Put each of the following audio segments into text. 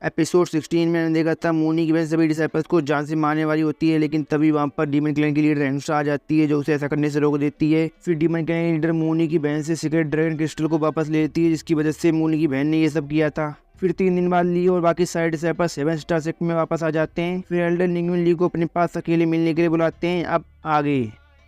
Episode 16 में मैंने देखा था मोनी की बहन सभी डिसाइपल्स को जान से मारने वाली होती है, लेकिन तभी वहाँ पर डीमन क्लैन की लीडर एंग्स्ट्रा आ जाती है जो उसे ऐसा करने से रोक देती है। फिर डीमन क्लैन की लीडर मोनी की बहन से सीक्रेट ड्रैगन क्रिस्टल को वापस ले लेती है, जिसकी वजह से मोनी की बहन ने ये सब किया था। फिर 3 दिन बाद ली और बाकी सारे डिसाइपल्स 7 स्टार सेक्टर में वापस आ जाते हैं। फिर एल्डर निंगुन ली को अपने पास अकेले मिलने के लिए बुलाते हैं। अब आगे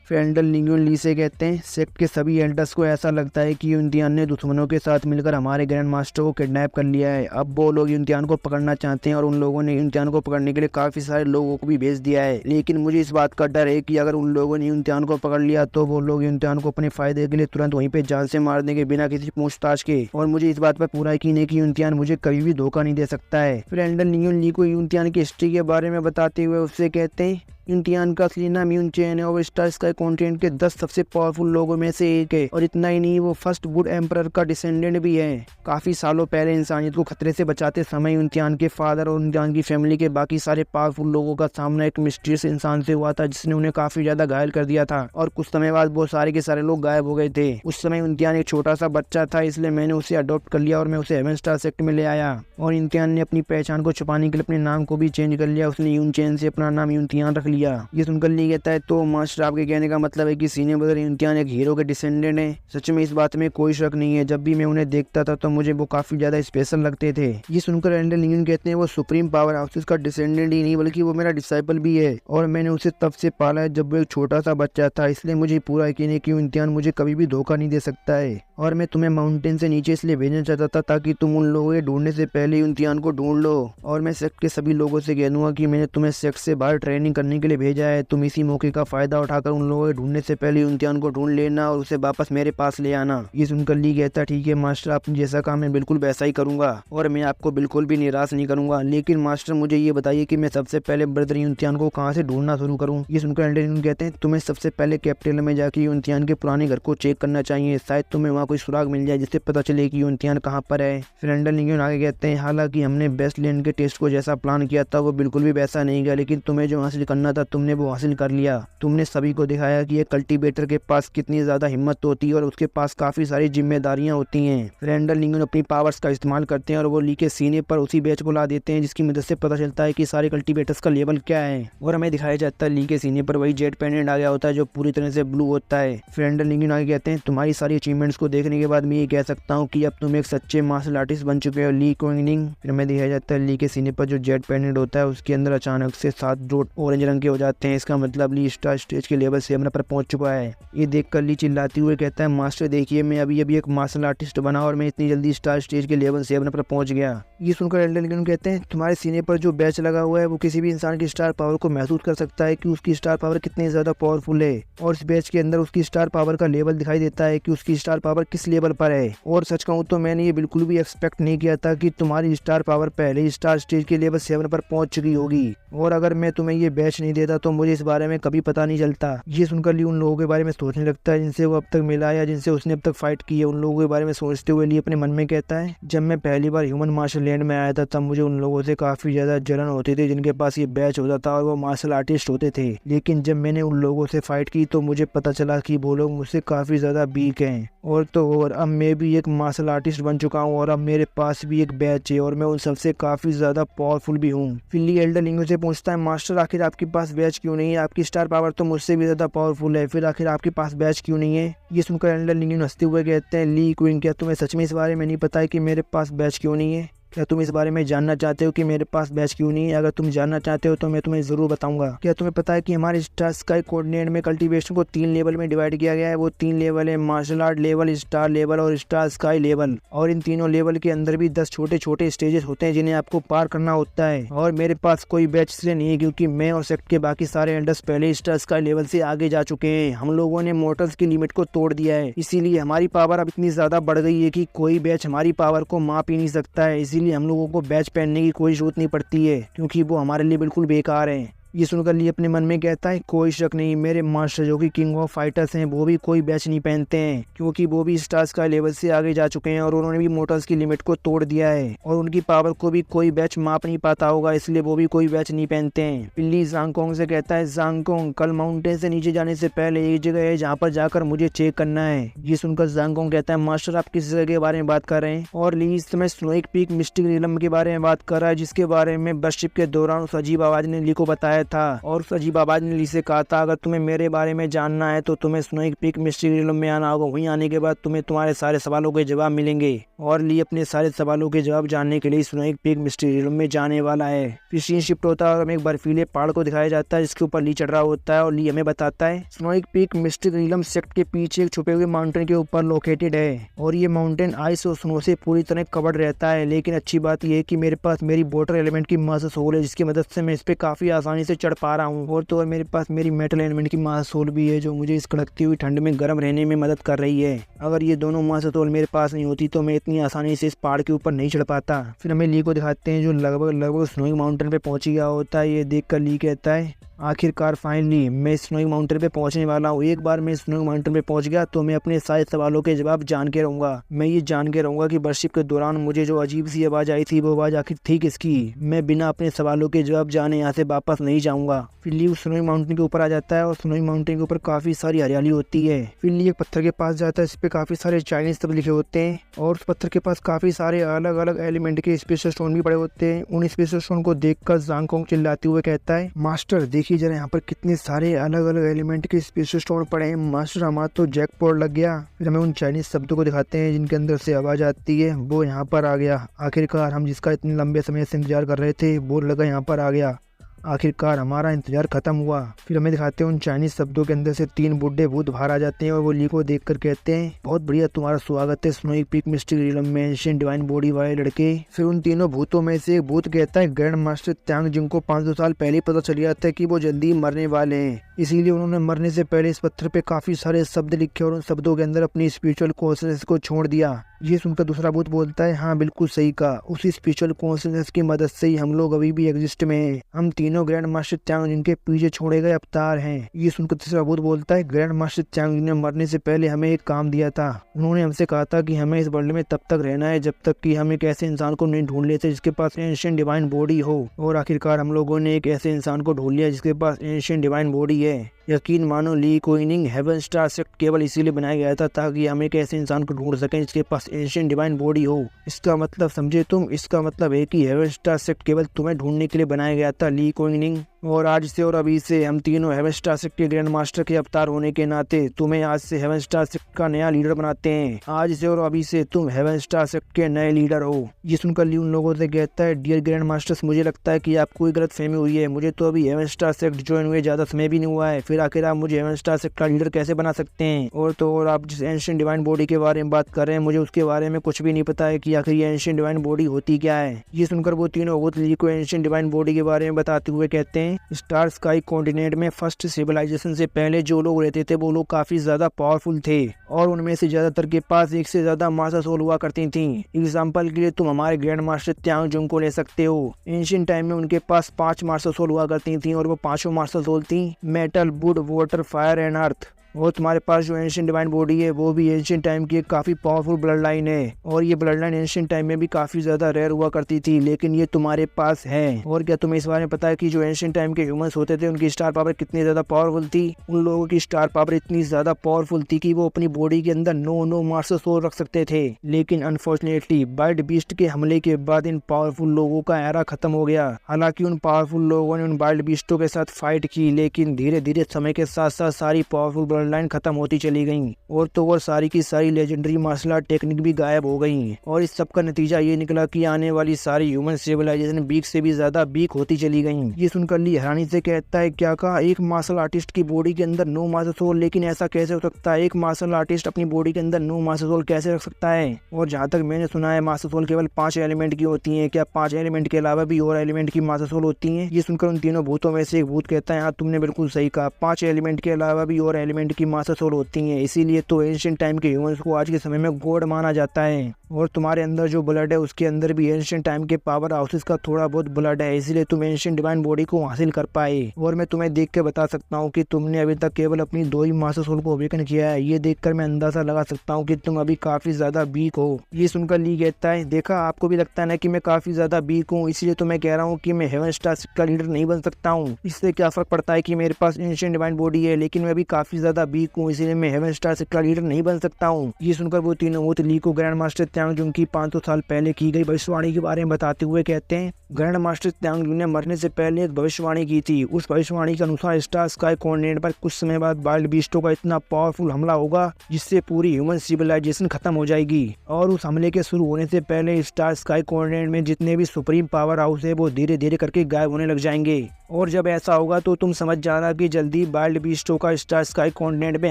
फिर एल्डर निंगुन ली से कहते हैं सेक्ट के सभी एल्डर्स को ऐसा लगता है कि यूनतियान ने दुश्मनों के साथ मिलकर हमारे ग्रैंड मास्टर को किडनैप कर लिया है। अब वो लोग यूनतियान को पकड़ना चाहते हैं और उन लोगों ने यूनतियान को पकड़ने के लिए काफी सारे लोगों को भी भेज दिया है। लेकिन मुझे इस बात का डर है कि अगर उन लोगों ने यूनतियान को पकड़ लिया तो वो लोग यूनतियान को अपने फायदे के लिए तुरंत वहीं पे जान से मार देंगे बिना किसी पूछताछ के। और मुझे इस बात पर पूरा यकीन है कि यूनतियान मुझे कभी भी धोखा नहीं दे सकता है। फिर एल्डर निंगुन ली को यूनतियान की हिस्ट्री के बारे में बताते हुए उससे कहते हैं यूनतियान का असली नाम यूनचेन है और स्टार स्काई कॉन्टिनेंट के 10 सबसे पावरफुल लोगों में से एक है। और इतना ही नहीं, वो फर्स्ट वुड एम्परर का डिसेंडेंट भी है। काफी सालों पहले इंसानियत को खतरे से बचाते समय यूनतियान के फादर और यूनतियान की फैमिली के बाकी सारे पावरफुल लोगों का सामना एक मिस्टीरियस इंसान से हुआ था जिसने उन्हें काफी ज्यादा घायल कर दिया था। और कुछ समय बाद वो सारे के सारे लोग गायब हो गए थे। उस समय यूनतियान एक छोटा सा बच्चा था, इसलिए मैंने उसे अडॉप्ट कर लिया और मैं उसे 7 स्टार सेक्टर में ले आया। और यूनतियान ने अपनी पहचान को छुपाने के लिए अपने नाम को भी चेंज कर लिया। उसने यूनचेन से अपना नाम यूनतियान रख लिया। ये सुनकर ली कहता है तो मास्टर आपके कहने का मतलब है कि सीनियर ब्रदर यूनतियान एक हीरो के डिसेंडेंट है। सच में इस बात में कोई शक नहीं है। जब भी मैं उन्हें देखता था तो मुझे वो काफी ज्यादा स्पेशल लगते थे। ये सुनकर एल्डर निंगुन कहते हैं वो सुप्रीम पावर हाउस का डिसेंडेंट ही नहीं बल्कि वो मेरा डिसाइपल भी है और मैंने उसे तब से पाला है जब वो एक छोटा सा बच्चा था। इसलिए मुझे पूरा यकीन है कि यूनतियान मुझे कभी भी धोखा नहीं दे सकता है। और मैं तुम्हें माउंटेन से नीचे इसलिए भेजना चाहता था ताकि तुम उन लोगों के ढूंढने से पहले यूनतियान को ढूंढ लो। और मैं सेक्ट के सभी लोगों से कह दूंगा कि मैंने तुम्हें सेक्ट से बाहर ट्रेनिंग करने के लिए भेजा है। तुम इसी मौके का फायदा उठाकर उन लोगों के ढूंढने से पहले यूनतियान को ढूंढ लेना और उसे वापस मेरे पास ले आना। ये सुनकर ली कहता ठीक है मास्टर, आपने जैसा कहा मैं बिल्कुल वैसा ही करूंगा और मैं आपको बिल्कुल भी निराश नहीं करूंगा। लेकिन मास्टर मुझे ये बताइए कि मैं सबसे पहले ब्रदर यूनतियान को कहाँ से ढूंढना शुरू करूँ। ये सुनकर एल्डर निंगुन कहते हैं तुम्हें सबसे पहले कैपिटल में जाकर यूनतियान के पुराने घर को चेक करना चाहिए। शायद तुम्हें वहाँ कोई सुराग मिल जाए जिससे पता चले कि यूनतियान कहाँ पर है। फिर एल्डर निंगुन आगे कहते हैं हालांकि हमने बेस्ट लैंड के टेस्ट को जैसा प्लान किया था वो बिल्कुल भी वैसा नहीं गया, लेकिन तुम्हें जो हासिल करना था तुमने वो हासिल कर लिया। तुमने सभी को दिखाया कि एक कल्टीवेटर के पास कितनी ज्यादा हिम्मत होती है और उसके पास काफी सारी जिम्मेदारियां होती हैं। फिर एल्डर निंगुन अपनी पावर्स का इस्तेमाल करते हैं और वो ली के सीने पर उसी बैच को ला देते हैं जिसकी मदद से पता चलता है कि सारे कल्टीवेटर्स का लेवल क्या है। और हमें दिखाया जाता है ली के सीने पर वही जेट पेंडेंट आ गया होता है जो पूरी तरह से ब्लू होता है। फिर एल्डर निंगुन आगे कहते हैं तुम्हारी सारी अचीवमेंट्स को देखने के बाद मैं ये कह सकता हूँ कि अब तुम एक सच्चे मार्शल आर्टिस्ट बन चुके हो ली क्विंगनिंग। फिर हमें दिखाया जाता है ली के सीने पर जो जेट पेंडेंट होता है उसके अंदर अचानक से 7 डॉट ऑरेंज रंग के हो जाते हैं। इसका मतलब ली स्टार स्टेज के लेवल 7 पर पहुंच चुका है। ये देखकर ली चिल्लाते हुए कहता है मास्टर देखिए मैं अभी एक मार्शल आर्टिस्ट बना और मैं इतनी जल्दी स्टार स्टेज के लेवल 7 पर पहुंच गया। ये सुनकर एल्डर निंगुन कहते हैं तुम्हारे सीने पर जो बैच लगा हुआ है वो किसी भी इंसान की स्टार पावर को महसूस कर सकता है कि उसकी स्टार पावर कितनी ज्यादा पावरफुल है। और इस बैच के अंदर उसकी स्टार पावर का लेवल दिखाई देता है कि उसकी स्टार पावर किस लेवल पर है। और सच कहूँ तो मैंने ये बिल्कुल भी एक्सपेक्ट नहीं किया था कि तुम्हारी स्टार पावर पहले ही स्टार स्टेज के लेवल 7 पर पहुंच चुकी होगी। और अगर मैं तुम्हें ये बैच नहीं देता तो मुझे इस बारे में कभी पता नहीं चलता। ये सुनकर ली उन लोगों के बारे में सोचने लगता है जिनसे वो अब तक मिला या जिनसे उसने अब तक फाइट की है। उन लोगों के बारे में सोचते हुए ली अपने मन में कहता है जब मैं पहली बार ह्यूमन मार्शल लैंड में आया था तब मुझे उन लोगों से काफी ज्यादा जलन होती थी जिनके पास ये बैच होता था और वो मार्शल आर्टिस्ट होते थे। लेकिन जब मैंने उन लोगों से फाइट की तो मुझे पता चला कि वो लोग मुझसे काफी ज्यादा वीक हैं। और अब मैं भी एक मार्शल आर्टिस्ट बन चुका हूँ और अब मेरे पास भी एक बैच है और मैं उन सबसे काफी ज्यादा पावरफुल भी हूँ। फिर ली एल्डर निंगुन से पूछता है मास्टर आखिर आपके पास बैच क्यों नहीं है? आपकी स्टार पावर तो मुझसे भी ज्यादा पावरफुल है, फिर आखिर आपके पास बैच क्यों नहीं है? ये सुनकर एल्डर निंगुन हंसते हुए कहते हैं ली क्वीन क्या तुम्हें सच में इस बारे में नहीं पता है कि मेरे पास बैच क्यों नहीं है? क्या तुम इस बारे में जानना चाहते हो कि मेरे पास बैच क्यों नहीं है? अगर तुम जानना चाहते हो तो मैं तुम्हें जरूर बताऊंगा। क्या तुम्हें पता है कि हमारे स्टार स्काई कोऑर्डिनेट में कल्टीवेशन को 3 लेवल में डिवाइड किया गया है? वो 3 लेवल है martial art level, star level और स्टार स्काई लेवल। और इन तीनों लेवल के अंदर भी 10 छोटे छोटे स्टेजेस होते हैं जिन्हें आपको पार करना होता है। और मेरे पास कोई बैच इसलिए नहीं है क्योंकि मैं और सेक्ट के बाकी सारे एल्डर्स पहले स्टार स्काई लेवल से आगे जा चुके हैं। हम लोगों ने मोर्टल्स की लिमिट को तोड़ दिया है, इसीलिए हमारी पावर अब इतनी ज्यादा बढ़ गई है कि कोई बैच हमारी पावर को माप ही नहीं सकता है। इसीलिए हम लोगों को बैच पहनने की कोई जरूरत नहीं पड़ती है क्योंकि वो हमारे लिए बिल्कुल बेकार है। ये सुनकर ली अपने मन में कहता है कोई शक नहीं, मेरे मास्टर जो कि किंग ऑफ फाइटर्स हैं वो भी कोई बैच नहीं पहनते हैं, क्योंकि वो भी स्टार्स का लेवल से आगे जा चुके हैं और उन्होंने भी मोटर्स की लिमिट को तोड़ दिया है और उनकी पावर को भी कोई बैच माप नहीं पाता होगा, इसलिए वो भी कोई बैच नहीं पहनते हैं। पिल्ली ज़ांगकोंग से कहता है ज़ांगकोंग कल माउंटेन से नीचे जाने से पहले एक जगह है जहाँ पर जाकर मुझे चेक करना है। ये सुनकर ज़ांगकोंग कहता है मास्टर आप किस जगह के बारे में बात कर रहे हैं? और ली इस समय स्नोइक पीक मिस्टिक रिलम के बारे में बात कर रहा है, जिसके बारे में बर्शिप के दौरान उस अजीब आवाज ने ली को बताया था और उस अजीब आवाज ने ली से कहा था अगर तुम्हें मेरे बारे में जानना है तो तुम्हें स्नोइक पीक मिस्टिक रिलम में आना होगा, वहीं आने के बाद तुम्हें तुम्हारे सारे सवालों के जवाब मिलेंगे। और ली अपने सारे सवालों के जवाब जानने के लिए स्नोइक पीक मिस्टिक रिलम में जाने वाला है। फिर सीन शिफ्ट होता है और हमें एक बर्फीले पहाड़ को दिखाया जाता है जिसके ऊपर ली चढ़ रहा होता है और ली हमें बताता है स्नोइक पीक मिस्टिक रिलम सेक्ट के पीछे एक छुपे हुए माउंटेन के ऊपर लोकेटेड है और ये माउंटेन आइस और स्नो से पूरी तरह कवर्ड रहता है। लेकिन अच्छी बात यह है कि मेरे पास मेरी वाटर एलिमेंट की मास्टर सोल है जिसकी मदद से मैं इस पे काफी आसानी से चढ़ पा रहा हूँ और तो और मेरे पास मेरी मेटल एलिमेंट की मास्टर सोल भी है जो मुझे इस कड़कती हुई ठंड में गर्म रहने में मदद कर रही है। अगर ये दोनों मास्टर सोल मेरे पास नहीं होती तो मैं इतनी आसानी से इस पहाड़ के ऊपर नहीं चढ़ पाता। फिर हमें ली को दिखाते हैं जो लगभग स्नोइंग माउंटेन पे पहुंच गया होता है। ये देखकर ली कहता है आखिरकार फाइनली मैं स्नोइंग माउंटेन पे पहुंचने वाला हूँ। एक बार मैं स्नोइंग माउंटेन पे पहुंच गया तो मैं अपने सारे सवालों के जवाब जान के रहूंगा। मैं ये जान के रहूंगा कि बर्शिप के दौरान मुझे जो अजीब सी आवाज आई थी वो आवाज आखिर थी किसकी। मैं बिना अपने सवालों के जवाब जाने यहाँ से वापस नहीं जाऊंगा। फिर ली स्नोइंग माउंटेन के ऊपर आ जाता है और स्नोइंग माउंटेन के ऊपर काफी सारी हरियाली होती है। फिर ली एक पत्थर के पास जाता है, इस पे काफी सारे चाइनीज शब्द लिखे होते हैं और उस पत्थर के पास काफी सारे अलग अलग एलिमेंट के स्पेशल स्टोन भी पड़े होते हैं। उन स्पेशल स्टोन को देखकर ज़ांगकोंग चिल्लाते हुए कहता है मास्टर देखिए जरा यहाँ पर कितने सारे अलग अलग एलिमेंट के स्पेशल स्टोन पड़े हैं, मास्टर हमारा तो जैकपॉट लग गया। फिर हमें उन चाइनीज शब्दों को दिखाते हैं जिनके अंदर से आवाज आती है वो यहाँ पर आ गया। आखिरकार हम जिसका इतने लंबे समय से इंतजार कर रहे थे वो लगा यहाँ पर आ गया। आखिरकार हमारा इंतजार खत्म हुआ। फिर हमें दिखाते हैं उन चाइनीज शब्दों के अंदर से 3 बूढ़े भूत बाहर आ जाते हैं और वो ली को देखकर कहते हैं बहुत बढ़िया तुम्हारा स्वागत है स्नोइक पीक मिस्टिक रिलम में एंशिएंट डिवाइन बॉडी वाले लड़के। फिर उन तीनों भूतों में से एक भूत कहता है ग्रैंड मास्टर त्यांग जिनको 500 साल पहले पता चल गया था कि वो जल्दी मरने वाले हैं, इसीलिए उन्होंने मरने से पहले इस पत्थर पे काफी सारे शब्द लिखे और उन शब्दों के अंदर अपनी स्पिरिचुअल कॉन्शियसनेस को छोड़ दिया। ये सुनकर दूसरा भूत बोलता है हाँ बिल्कुल सही कहा, उसी स्पिरिचुअल कॉन्शियसनेस की मदद से ही हम लोग अभी भी एग्जिस्ट में हैं। हम तीनों ग्रैंड मास्टर त्यांग जिनके पीछे छोड़े गए अवतार हैं। ये सुनकर तीसरा भूत बोलता है ग्रैंड मास्टर त्यांग ने मरने से पहले हमें एक काम दिया था। उन्होंने हमसे कहा था कि हमें इस वर्ल्ड में तब तक रहना है जब तक कि हम एक ऐसे इंसान को नहीं ढूंढ लेते जिसके पास एंशिएंट डिवाइन बॉडी हो। और आखिरकार हम लोगों ने एक ऐसे इंसान को ढूंढ लिया जिसके पास एंशिएंट डिवाइन बॉडी है। यकीन मानो ली कोइनिंग हेवन स्टार सेक्ट केवल इसीलिए बनाया गया था ताकि हम एक ऐसे इंसान को ढूंढ सकें जिसके पास एंशिएंट डिवाइन बॉडी हो। इसका मतलब समझे तुम, इसका मतलब है कि हेवन स्टार सेक्ट केवल तुम्हें ढूंढने के लिए बनाया गया था ली कोइनिंग। और आज से और अभी से हम तीनों हेवन स्टार सेक्ट के ग्रैंड मास्टर के अवतार होने के नाते तुम्हें आज से हेवन स्टार सेक्ट का नया लीडर बनाते हैं। आज से और अभी से तुम हेवन स्टार सेक्ट के नए लीडर हो। ये सुनकर ली उन लोगों से कहता है डियर ग्रैंड मास्टर्स मुझे लगता है कि आपको कोई गलत फहमी हुई है, मुझे तो अभी हेवन स्टार सेक्ट ज्वाइन हुए ज्यादा समय भी नहीं हुआ है, फिर आखिर आप मुझे हेवन स्टार सेक्ट का लीडर कैसे बना सकते हैं? और तो और आप जिस एंशिएंट डिवाइन बॉडी के बारे में बात कर रहे हैं मुझे उसके बारे में कुछ भी नहीं पता है कि आखिर ये एंशिएंट डिवाइन बॉडी होती क्या है। ये सुनकर वो तीनों भूत ली को एंशिएंट डिवाइन बॉडी के बारे में बताते हुए कहते हैं स्टार स्काई कॉन्टिनेंट में फर्स्ट सिविलाइजेशन से पहले जो लोग रहते थे वो लोग काफी ज्यादा पावरफुल थे और उनमें से ज्यादातर के पास एक से ज्यादा मास्टर सोल हुआ करती थी। एग्जाम्पल के लिए तुम हमारे ग्रैंड मास्टर त्यांग जुंग को ले सकते हो। एंशिएंट टाइम में उनके पास 5 मास्टर सोल हुआ करती थी और वो 5 मास्टर सोल थी metal, would, water, fire and earth. और तुम्हारे पास जो एंशिएंट डिवाइन बॉडी है वो भी एंशिएंट टाइम की एक काफी पावरफुल ब्लड लाइन है और ये ब्लड लाइन एंशिएंट टाइम में भी काफी ज्यादा रेयर हुआ करती थी, लेकिन ये तुम्हारे पास है। और क्या तुम्हें इस बारे में पता है कि जो एंशिएंट टाइम के ह्यूमंस होते थे उनकी स्टार पावर कितनी ज्यादा पावरफुल थी? उन लोगों की स्टार पावर इतनी ज्यादा पावरफुल थी कि वो अपनी बॉडी के अंदर 9 मास्टर सोल रख सकते थे। लेकिन अनफॉर्चुनेटली वाइल्ड बीस्ट के हमले के बाद इन पावरफुल लोगों का एरा खत्म हो गया। हालांकि उन पावरफुल लोगों ने उन वाइल्ड बीस्टों के साथ फाइट की, लेकिन धीरे धीरे समय के साथ साथ सारी पावरफुल ब्लड लाइन खत्म होती चली गई और तो और सारी की सारी लेजेंडरी मार्शल आर्ट टेक्निक भी गायब हो गई। और इस सब का नतीजा ये निकला कि आने वाली सारी ह्यूमन सिविलाइजेशन वीक से भी ज्यादा वीक होती चली गई। ये सुनकर ली हैरानी से कहता है क्या कहा? एक मार्शल आर्टिस्ट की बॉडी के अंदर 9 मास्टर सोल? लेकिन ऐसा कैसे हो सकता है? एक मार्शल आर्टिस्ट अपनी बॉडी के अंदर 9 मास्टर सोल कैसे रख सकता है? और जहाँ तक मैंने सुना है मास्टर सोल केवल 5 एलिमेंट की होती है। क्या 5 एलिमेंट के अलावा भी और एलिमेंट की मास्टर सोल होती है? ये सुनकर उन तीनों भूतों में से एक भूत कहता है हाँ तुमने बिल्कुल सही कहा, 5 एलिमेंट के अलावा भी और एलिमेंट एलिमेंट की मास्टर सोल होती हैं, इसीलिए तो एंशिएंट टाइम के ह्यूमंस को आज के समय में गॉड माना जाता है। और तुम्हारे अंदर जो ब्लड है उसके अंदर भी एंशिएंट टाइम के पावर हाउसेस का थोड़ा बहुत ब्लड है, इसीलिए तुम एंशिएंट डिवाइन बॉडी को हासिल कर पाए। और मैं तुम्हें देख के बता सकता हूँ कि तुमने अभी तक केवल अपनी 2 ही मास्टर सोल को अवेकन किया है। ये देखकर मैं अंदाजा लगा सकता हूँ कि तुम अभी काफी ज्यादा वीक हो। ये सुनकर ली कहता है, देखा आपको भी लगता है ना कि मैं काफी ज्यादा वीक हूँ, इसीलिए तो मैं कह रहा हूँ कि मैं हेवन स्टार का लीडर नहीं बन सकता हूँ। इससे क्या फर्क पड़ता है कि मेरे पास एंशिएंट डिवाइन बॉडी है, लेकिन मैं अभी काफी ज्यादा वीक हूँ, इसीलिए मैं हेवन स्टार का लीडर नहीं बन सकता हूँ। ये सुनकर वो तीनों भूत ली को ग्रैंड मास्टर त्यांगजुंग की 500 साल पहले की गई भविष्यवाणी के बारे में बताते हुए कहते हैं, ग्रैंड मास्टर त्यांगजुंग ने मरने से पहले एक भविष्यवाणी की थी। उस भविष्यवाणी के अनुसार स्टार स्काई कॉन्टिनेंट पर कुछ समय बाद वाइल्ड बीस्टों का इतना पावरफुल हमला होगा जिससे पूरी ह्यूमन सिविलाइजेशन खत्म हो जाएगी। और उस हमले के शुरू होने से पहले स्टार स्काई कॉन्टिनेंट में जितने भी सुप्रीम पावर हाउस है वो धीरे धीरे करके गायब होने लग जाएंगे। और जब ऐसा होगा तो तुम समझ जाना कि जल्दी वाइल्ड बीस्टों का स्टार स्काई कॉन्टिनेंट में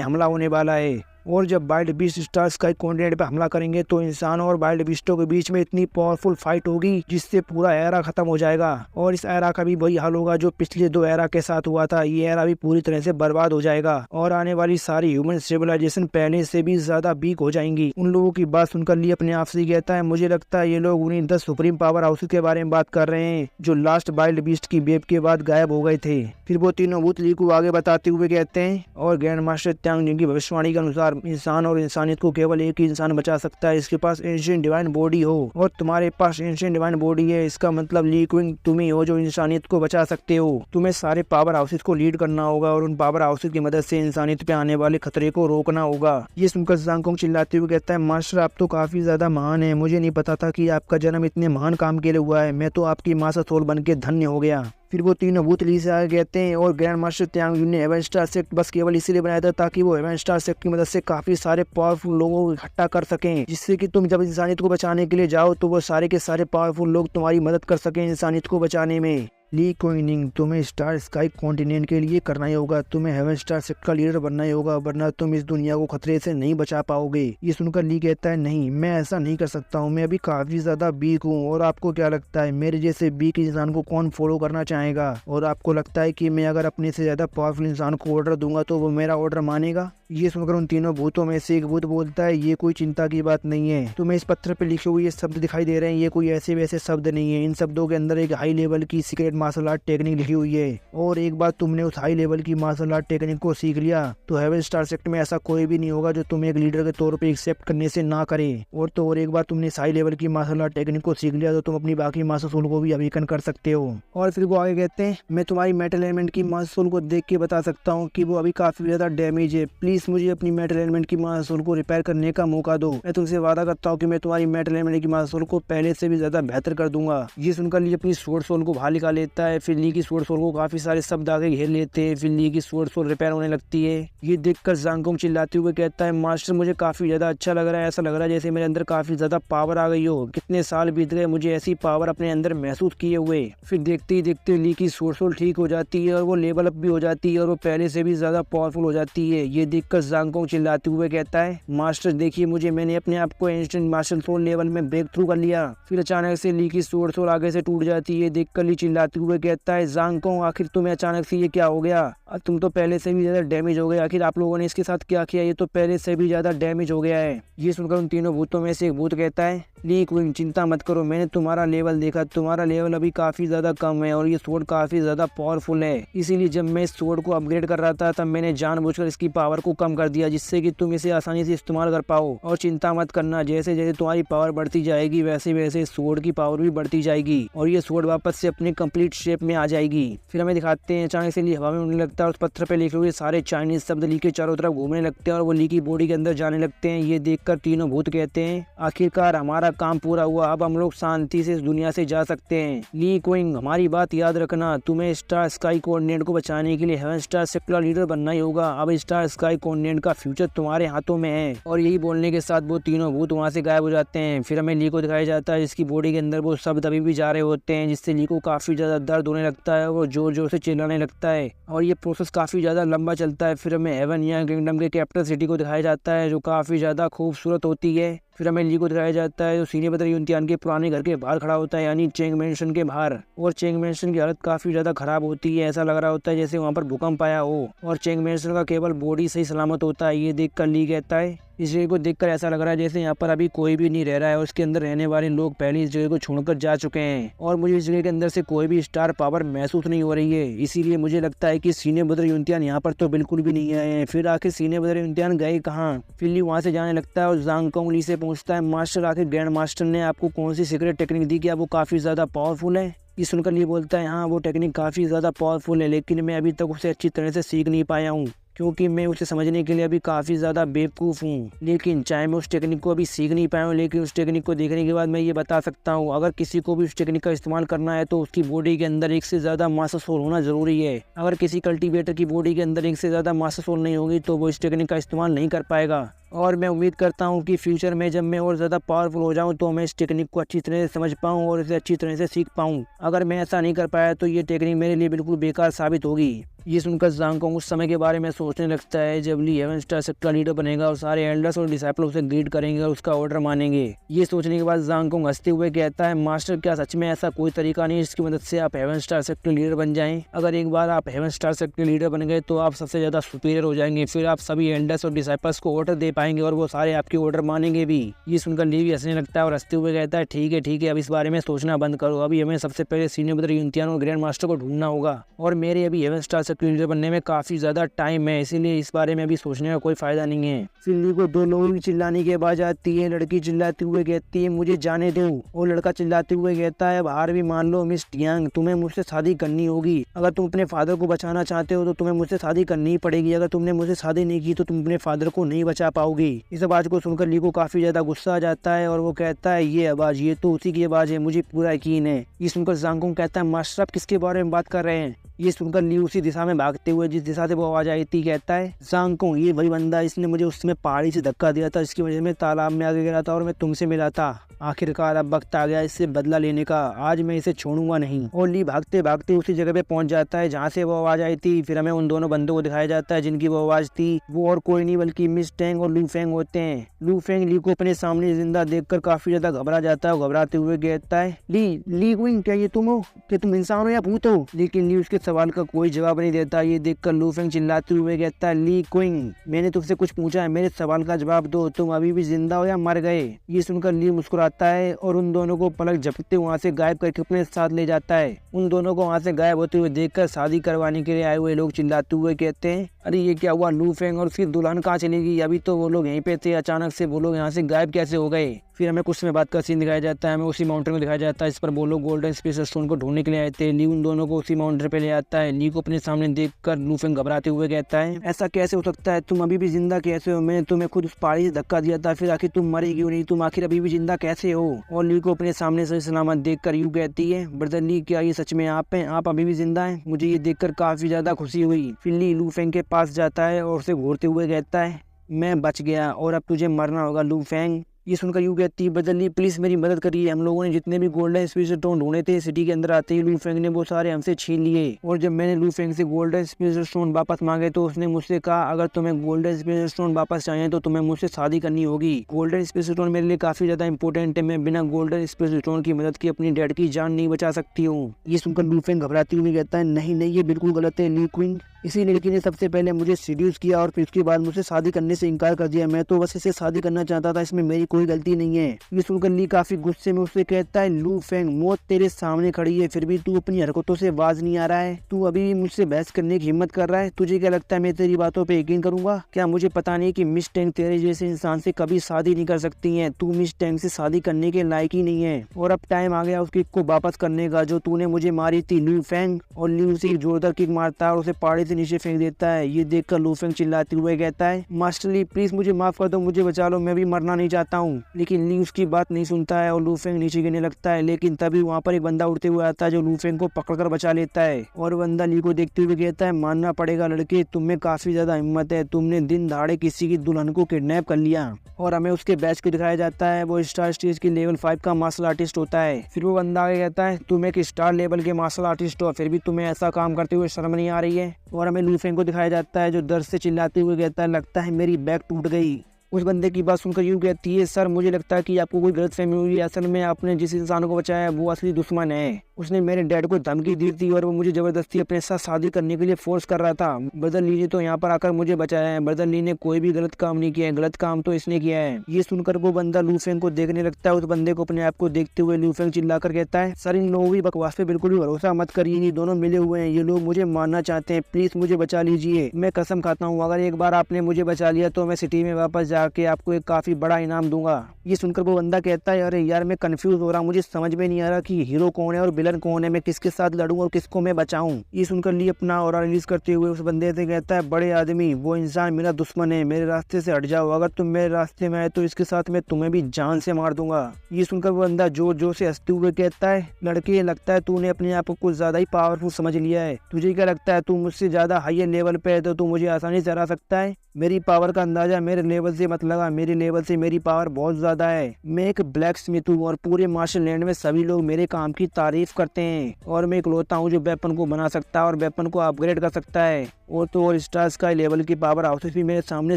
हमला होने वाला है। और जब wild beast star sky continent पे हमला करेंगे तो इंसानों और वाइल्ड बीस्टों के बीच में इतनी पावरफुल फाइट होगी जिससे पूरा एरा खत्म हो जाएगा। और इस एरा का भी वही हाल होगा जो पिछले 2 एरा के साथ हुआ था। ये एरा भी पूरी तरह से बर्बाद हो जाएगा और आने वाली सारी ह्यूमन सिविलाइजेशन पहले से भी ज्यादा वीक हो जाएंगी। उन लोगों की बात सुनकर ली अपने आप से कहता है, मुझे लगता है ये लोग उन्हीं 10 सुप्रीम पावर हाउस के बारे में बात कर रहे हैं जो लास्ट वाइल्ड बीस्ट की वेव के बाद गायब हो गए थे। फिर वो तीनों भूत ली को आगे बताते हुए कहते हैं, और ग्रैंड मास्टर त्यांगजुंग की भविष्यवाणी के अनुसार इंसान और इंसानियत को केवल एक ही इंसान बचा सकता है, इसके पास एंशिएंट डिवाइन बॉडी हो। और तुम्हारे पास एंशिएंट डिवाइन बॉडी है, इसका मतलब ली कुइंग तुम ही हो जो इंसानियत को बचा सकते हो। तुम्हें सारे पावर हाउसेस को लीड करना होगा और उन पावर हाउसेस की मदद से इंसानियत पे आने वाले खतरे को रोकना होगा। ये सुनकर ज़ांग चिल्लाते हुए कहता है, मास्टर आप तो काफी ज्यादा महान है, मुझे नहीं पता था कि आपका जन्म इतने महान काम के लिए हुआ है। मैं तो आपकी मास्टर सोल बन के धन्य हो गया। फिर वो तीनों भूत ली से आगे कहते हैं, और ग्रैंड मास्टर त्यांगजुंग ने हेवन स्टार सेक्ट बस केवल इसीलिए बनाया था ताकि वो हेवन स्टार सेक्ट की मदद से काफी सारे पावरफुल लोगों को इकट्ठा कर सकें, जिससे कि तुम जब इंसानियत को बचाने के लिए जाओ तो वो सारे के सारे पावरफुल लोग तुम्हारी मदद कर सकें इंसानियत को बचाने में। ली कुइनिंग तुम्हें स्टार स्काई कॉन्टिनेंट के लिए करना ही होगा, तुम्हें हेवन स्टार सेक्ट का लीडर बनना ही होगा, वरना तुम इस दुनिया को खतरे से नहीं बचा पाओगे। ये सुनकर ली कहता है, नहीं मैं ऐसा नहीं कर सकता हूँ, मैं अभी काफी ज्यादा वीक हूँ। और आपको क्या लगता है मेरे जैसे वीक इंसान को कौन फॉलो करना चाहेगा? और आपको लगता है कि मैं अगर अपने से ज्यादा पावरफुल इंसान को ऑर्डर दूंगा तो वो मेरा ऑर्डर मानेगा? ये सुनकर उन तीनों भूतों में से एक भूत बोलता है, ये कोई चिंता की बात नहीं है, तुम्हें इस पत्थर पे लिखे हुए ये शब्द दिखाई दे रहे हैं, ये कोई ऐसे वैसे शब्द नहीं है। इन शब्दों के अंदर एक हाई लेवल की सीक्रेट मार्शल आर्ट टेक्निक लिखी हुई है। और एक बार तुमने उस हाई लेवल की मार्शल आर्ट टेक्निक को सीख लिया तो हेवन स्टार सेक्ट में ऐसा कोई भी नहीं होगा जो तुम्हें एक लीडर के तौर पे एक्सेप्ट करने से ना करे। और एक बार तुमने इस हाई लेवल की मार्शल आर्ट टेक्निक को सीख लिया तो तुम अपनी बाकी मास्टर सोल को भी अवेकन कर सकते हो। और फिर वो आगे कहते हैं, मैं तुम्हारी मेटल एलिमेंट की मास्टर सोल को देख के बता सकता हूँ कि वो अभी काफी ज्यादा डैमेज है। प्लीज मुझे अपनी मेटल एलिमेंट की मास्टर सोल को रिपेयर करने का मौका दो। मैं तुमसे वादा करता हूँ कि मैं तुम्हारी मेटल एलिमेंट की मास्टर सोल को पहले से भी ज्यादा बेहतर कर दूंगा। ये सुनकर ली अपनी स्वॉर्ड सोल को बाहर निकाल लेता है। फिर ली की स्वॉर्ड सोल को काफी सारे शब्द आगे घेर लेते हैं। फिर ली की स्वॉर्ड सोल रिपेयर होने लगती है। ये देखकर ज़ांग चिल्लाते हुए कहता है, मास्टर मुझे काफी ज्यादा अच्छा लग रहा है, ऐसा लग रहा है जैसे मेरे अंदर काफी ज्यादा पावर आ गई हो। कितने साल बीत गए मुझे ऐसी पावर अपने अंदर महसूस किए हुए। फिर देखते ही देखते ली की स्वॉर्ड सोल ठीक हो जाती है और वो लेवल अप भी हो जाती है और वो पहले से भी ज्यादा पावरफुल हो जाती है। ये देखकर ज़ांग चिल्लाते हुए कहता है, मास्टर देखिए मुझे, मैंने अपने आप को इंस्टेंट मार्शल सोल लेवल में ब्रेक थ्रू कर लिया। फिर अचानक से ली की स्वॉर्ड सोल आगे से टूट जाती है। देखकर ली चिल्लाते हुए कहता है, ज़ांग आखिर तुम्हें अचानक से ये क्या हो गया? तुम तो पहले से भी ज्यादा डैमेज हो गए, आखिर आप लोगों ने इसके साथ क्या किया? ये तो पहले से भी ज्यादा डैमेज हो गया है। ये सुनकर उन तीनों भूतों में से एक भूत कहता है, ली क्विंग चिंता मत करो, मैंने तुम्हारा लेवल देखा, तुम्हारा लेवल अभी काफी ज्यादा कम है और ये स्वॉर्ड काफी ज्यादा पावरफुल है। इसीलिए जब मैं इस स्वॉर्ड को अपग्रेड कर रहा था तब मैंने जानबूझकर इसकी पावर को कम कर दिया जिससे कि तुम इसे आसानी से इस्तेमाल कर पाओ। और चिंता मत करना, जैसे जैसे तुम्हारी पावर बढ़ती जाएगी वैसे वैसे स्वॉर्ड की पावर भी बढ़ती जाएगी और ये स्वॉर्ड वापस से अपने कंप्लीट शेप में आ जाएगी। फिर हमें दिखाते हैं अचानक से ली हवा में उड़ने लगता है और उस पत्थर पे लिखे हुए सारे चाइनीज शब्द ली के चारों तरफ घूमने लगते हैं और वो ली की बॉडी के अंदर जाने लगते हैं। ये देखकर तीनों भूत कहते हैं, आखिरकार हमारा काम पूरा हुआ, अब हम लोग शांति से इस दुनिया से जा सकते हैं। ली क्विंग हमारी बात याद रखना, तुम्हें स्टार स्काई कॉन्टिनेंट को बचाने के लिए हेवन स्टार सेक्ट का लीडर बनना ही होगा। अब स्टार स्काई कॉन्टिनेंट का फ्यूचर तुम्हारे हाथों में है। और यही बोलने के साथ वो तीनों भूत वहाँ से गायब हो जाते हैं। फिर हमें ली को दिखाया जाता है जिसकी बॉडी के अंदर वो शब्द अभी भी जा रहे होते हैं जिससे ली को काफी ज्यादा दर्द होने लगता है, वो जोर जोर से चिल्लाने लगता है और ये प्रोसेस काफी ज्यादा लंबा चलता है। फिर हमें हेवन या किंगडम के कैपिटल सिटी को दिखाया जाता है जो काफी ज्यादा खूबसूरत होती है। फिर हमें ली को दिखाया जाता है जो सीनियर बदर युनतियान के पुराने घर के बाहर खड़ा होता है, यानी चेंग मैंशन के बाहर। और चेंग मैंशन की हालत काफी ज्यादा खराब होती है, ऐसा लग रहा होता है जैसे वहाँ पर भूकंप आया हो। और चेंग मैंशन का केवल बॉडी सही सलामत होता है। ये देखकर ली कहता है इस जगह को देखकर ऐसा लग रहा है जैसे यहाँ पर अभी कोई भी नहीं रह रहा है और उसके अंदर रहने वाले लोग पहले इस जगह को छोड़कर जा चुके हैं। और मुझे इस जगह के अंदर से कोई भी स्टार पावर महसूस नहीं हो रही है, इसीलिए मुझे लगता है कि सीनियर बदर युनतियान यहाँ पर तो बिल्कुल भी नहीं आए हैं। फिर आखिर सीनियर बदर युनतियान गए कहाँ? फिर ली वहाँ से जाने लगता है और ज़ांग कोंग ली से पूछता है, मास्टर आखिर ग्रैंड मास्टर ने आपको कौन सी सीक्रेट टेक्निक दी, क्या वो काफ़ी ज़्यादा पावरफुल है? ये सुनकर ली बोलता है, हाँ वो टेक्निक काफ़ी ज़्यादा पावरफुल है, लेकिन मैं अभी तक उसे अच्छी तरह से सीख नहीं पाया हूँ क्योंकि मैं उसे समझने के लिए अभी काफ़ी ज़्यादा बेवकूफ़ हूँ। लेकिन चाहे मैं उस टेक्निक को अभी सीख नहीं पाया हूँ, लेकिन उस टेक्निक को देखने के बाद मैं ये बता सकता हूँ अगर किसी को भी उस टेक्निक का इस्तेमाल करना है तो उसकी बॉडी के अंदर एक से ज़्यादा मास्टर सोल होना ज़रूरी है। अगर किसी कल्टीवेटर की बॉडी के अंदर एक से ज़्यादा मास्टर सोल नहीं होगी तो वो इस टेक्निक का इस्तेमाल नहीं कर पाएगा। और मैं उम्मीद करता हूँ कि फ्यूचर में जब मैं और ज़्यादा पावरफुल हो जाऊँ तो मैं इस टेक्निक को अच्छी तरह से समझ पाऊँ और इसे अच्छी तरह से सीख पाऊँ। अगर मैं ऐसा नहीं कर पाया तो ये टेक्निक मेरे लिए बिल्कुल बेकार साबित होगी। ये सुनकर ज़ांग कोंग उस समय के बारे में सोचने लगता है जब ली हेवन स्टार सेक्टर का लीडर बनेगा और सारे एल्डर्स और डिसाइपल उसे ग्रीड करेंगे और उसका ऑर्डर मानेंगे। ये सोचने के बाद ज़ांग कोंग हंसते हुए कहता है, मास्टर क्या सच में ऐसा कोई तरीका नहीं जिसकी मदद से आप हेवन स्टार सेक्टर लीडर बन जाएं? अगर एक बार आप हेवन स्टार सेक्टर लीडर बन गए तो आप सबसे ज़्यादा सुपीरियर हो जाएंगे, फिर आप सभी एल्डर्स और डिसाइपल्स को ऑर्डर दे पाएंगे और वो सारे आपके ऑर्डर मानेंगे भी। ये सुनकर ली भी हंसने लगता है और हंसते हुए कहता है, ठीक है अब इस बारे में सोचना बंद करो, अभी हमें सबसे पहले सीनियर बदर युनतियान और ग्रैंड मास्टर को ढूंढना होगा और मेरे अभी हेवन स्टार सेक्टर लीडर बनने में काफी ज्यादा टाइम है, इसीलिए इस बारे में अभी सोचने का कोई फायदा नहीं है। फिर ली को दो लोगों की चिल्लाने की आवाज आती है। लड़की चिल्लाते हुए कहती है, मुझे जाने दो। और लड़का चिल्लाते हुए कहता है, बाहर भी मान लो मिस टियांग, तुम्हें मुझसे शादी करनी होगी। अगर तुम अपने फादर को बचाना चाहते हो तो तुम्हें मुझसे शादी करनी ही पड़ेगी। अगर तुमने मुझसे शादी नहीं की तो तुम अपने फादर को नहीं बचा पाओगी। इस आवाज को सुनकर ली को काफी ज्यादा गुस्सा आ जाता है और वो कहता है, ये आवाज, ये तो उसी की आवाज है, मुझे पूरा यकीन है। ये सुनकर ज़ांग कोंग कहता है, मास्टर आप किसके बारे में बात कर रहे हैं? ये सुनकर ली उसी दिशा में भागते हुए जिस दिशा से वो आवाज आई थी कहता है, ज़ांग कोंग ये वही बंदा इसने मुझे उस समय पहाड़ी से धक्का दिया था, इसकी वजह से मैं तालाब में आगे गिरा था और मैं तुमसे मिला था। आखिरकार अब वक्त आ गया इससे बदला लेने का, आज मैं इसे छोड़ूंगा नहीं। और ली भागते भागते उसी जगह पे पहुंच जाता है जहाँ से वो आवाज आई थी। फिर हमें उन दोनों बंदों को दिखाया जाता है जिनकी वो आवाज थी। वो और कोई नहीं बल्कि मिस टेंग और लू फेंग होते हैं। लू फेंग ली को अपने सामने जिंदा देखकर काफी ज्यादा घबरा जाता है और घबराते हुए कहता है, ली क्विंग क्या ये तुम हो? क्या तुम इंसान हो या भूत हो? लेकिन ली उसके सवाल का कोई जवाब नहीं देता। ये देखकर लू फेंग चिल्लाते हुए कहता है, ली क्विंग मैंने तुमसे कुछ पूछा है, मेरे सवाल का जवाब दो, तुम अभी भी जिंदा हो या मर गए? ये सुनकर ली मुस्कुराता है और उन दोनों को पलक झपकते वहाँ से गायब करके अपने साथ ले जाता है। उन दोनों को वहाँ से गायब होते हुए देखकर शादी करवाने के लिए आए हुए लोग चिल्लाते हुए कहते हैं, अरे ये क्या हुआ? लू फेंग और उसकी दुल्हन कहाँ चली गई? अभी तो वो लोग यहीं पे थे, अचानक से वो लोग यहाँ से गायब कैसे हो गए? फिर हमें कुछ समय बाद का सीन दिखाया जाता है। हमें उसी माउंटेन को दिखाया जाता है इस पर वो लोग गोल्डन स्पेस स्टोन को ढूंढने के लिए आए थे। ली उन दोनों को उसी माउंटेन पे ले आता है। ली को अपने सामने देखकर लू फेंग घबराते हुए कहता है, ऐसा कैसे हो सकता है? तुम अभी भी जिंदा कैसे हो? मैंने तुम्हें खुद उस पहाड़ी से धक्का दिया था, फिर आखिर तुम मरी क्यों नहीं? तुम आखिर अभी भी जिंदा कैसे हो? और ली को अपने सामने सही सलामत देखकर यूं कहती है, ब्रदर ली क्या ये सच में आप हैं? आप अभी भी जिंदा हैं? मुझे ये देखकर काफी ज्यादा खुशी हुई। फिर ली लू फेंग के पास जाता है और उसे घूरते हुए कहता है, मैं बच गया और अब तुझे मरना होगा लू फेंग। ये सुनकर यूं कहती है, बदली प्लीज मेरी मदद करिए, हम लोगों ने जितने भी गोल्डन स्पेस स्टोन ढूंढे थे सिटी के अंदर आते ही लू फेंग ने वो सारे हमसे छीन लिए। और जब मैंने लू फेंग से गोल्डन स्पेस स्टोन वापस मांगे तो उसने मुझसे कहा, अगर तुम्हें गोल्डन स्पेस स्टोन वापस चाहिए तो तुम्हें मुझसे शादी करनी होगी। गोल्डन स्पेस स्टोन मेरे लिए काफी ज्यादा इंपॉर्टेंट है, मैं बिना गोल्डन स्पेस स्टोन की मदद की अपनी डैड की जान नहीं बचा सकती हूँ। ये सुनकर लू फेंग घबराती हुई कहता है, नहीं ये बिल्कुल गलत है ली क्विंग, इसी लड़की ने सबसे पहले मुझे सीड्यूस किया और फिर उसके बाद मुझसे शादी करने से इनकार कर दिया। मैं तो बस इसे शादी करना चाहता था, इसमें मेरी कोई गलती नहीं है। ये सुनकर ली काफी गुस्से में उससे कहता है, लू फेंग मौत तेरे सामने खड़ी है, फिर भी तू अपनी हरकतों से बाज नहीं आ रहा है। तू अभी भी मुझसे बहस करने की हिम्मत कर रहा है? तुझे क्या लगता है मैं तेरी बातों पे यकीन करूंगा? क्या मुझे पता नहीं कि मिस टेंग तेरे जैसे इंसान से कभी शादी नहीं कर सकती है? तू मिस टेंग से शादी करने के लायक ही नहीं है और अब टाइम आ गया उस किक को वापस करने का जो तूने मुझे मारी थी लू फेंग। और ली उसे जोरदार किक मारता है और उसे पहाड़ी से नीचे फेंक देता है। ये देखकर लू फेंग चिल्लाते हुए कहता है, मास्टर ली प्लीज मुझे माफ कर दो, मुझे बचा लो, मैं भी मरना नहीं चाहता हूँ। लेकिन ली उसकी बात नहीं सुनता है और लू फेंग नीचे गिरने लगता है। लेकिन तभी वहाँ पर एक बंदा उड़ते हुए आता है जो लू फेंग को पकड़कर बचा लेता है। और बंदा ली को देखते हुए कहता है, मानना पड़ेगा लड़के, तुम में काफी ज्यादा हिम्मत है, तुमने दिन दहाड़े किसी की दुल्हन को किडनैप कर लिया। और हमें उसके बैच को दिखाया जाता है, वो स्टार स्टेज की लेवल 5 का मार्शल आर्टिस्ट होता है। फिर वो बंदा आगे कहता है, तुम एक स्टार लेवल के मार्शल आर्टिस्ट हो, फिर भी तुम्हें ऐसा काम करते हुए शर्म नहीं आ रही है? और हमें लू फेंग को दिखाया जाता है जो दर्द से चिल्लाते हुए कहता है, लगता है मेरी बैक टूट गई। उस बंदे की बात सुनकर यूँ कहती है, सर मुझे लगता है कि आपको कोई गलतफहमी हुई है। असल में आपने जिस इंसान को बचाया है वो असली दुश्मन है। उसने मेरे डैड को धमकी दी थी और वो मुझे जबरदस्ती अपने साथ शादी करने के लिए फोर्स कर रहा था। ब्रदर ली ने तो यहाँ पर आकर मुझे बचाया है। ब्रदर ली ने कोई भी गलत काम नहीं किया है, गलत काम तो इसने किया है। ये सुनकर वो बंदा लू फेंग को देखने लगता है। उस बंदे को अपने आप को देखते हुए लू फेंग चिल्लाकर कहता है, सर इन लोगों की बकवास पे बिल्कुल भी भरोसा मत करिए। ये दोनों मिले हुए हैं, ये लोग मुझे मारना चाहते हैं। प्लीज मुझे बचा लीजिए। मैं कसम खाता हूँ अगर एक बार आपने मुझे बचा लिया तो मैं सिटी में वापस जाके आपको एक काफी बड़ा इनाम दूंगा। ये सुनकर वो बंदा कहता है, अरे यार मैं कंफ्यूज हो रहा हूँ, मुझे समझ में नहीं आ रहा कि हीरो कौन है और विलन कौन है, मैं किसके साथ लड़ूं और किसको मैं बचाऊं। ये सुनकर ली अपना और रिलीज करते हुए उस बंदे से कहता है, बड़े आदमी वो इंसान मेरा दुश्मन है, मेरे रास्ते से हट जाओ। अगर तुम मेरे रास्ते में आए तो इसके साथ मैं तुम्हें भी जान से मार दूंगा। ये सुनकर वो बंदा जोर जोर से हंसते हुए कहता है, लड़के लगता है तूने अपने आप को कुछ ज्यादा ही पावरफुल समझ लिया है। तुझे क्या लगता है तू मुझसे ज्यादा हायर लेवल पे है तो तू मुझे आसानी से हरा सकता है? मेरी पावर का अंदाजा मेरे लेवल से मत लगा, मेरे लेवल से मेरी पावर बहुत ज्यादा है। मैं एक ब्लैक स्मिथ हूँ और पूरे मार्शल लैंड में सभी लोग मेरे काम की तारीफ करते हैं और मैं इकलौता हूँ जो वेपन को बना सकता है और वेपन को अपग्रेड कर सकता है। और तो और स्टार स्काई लेवल की पावर हाउसेस भी मेरे सामने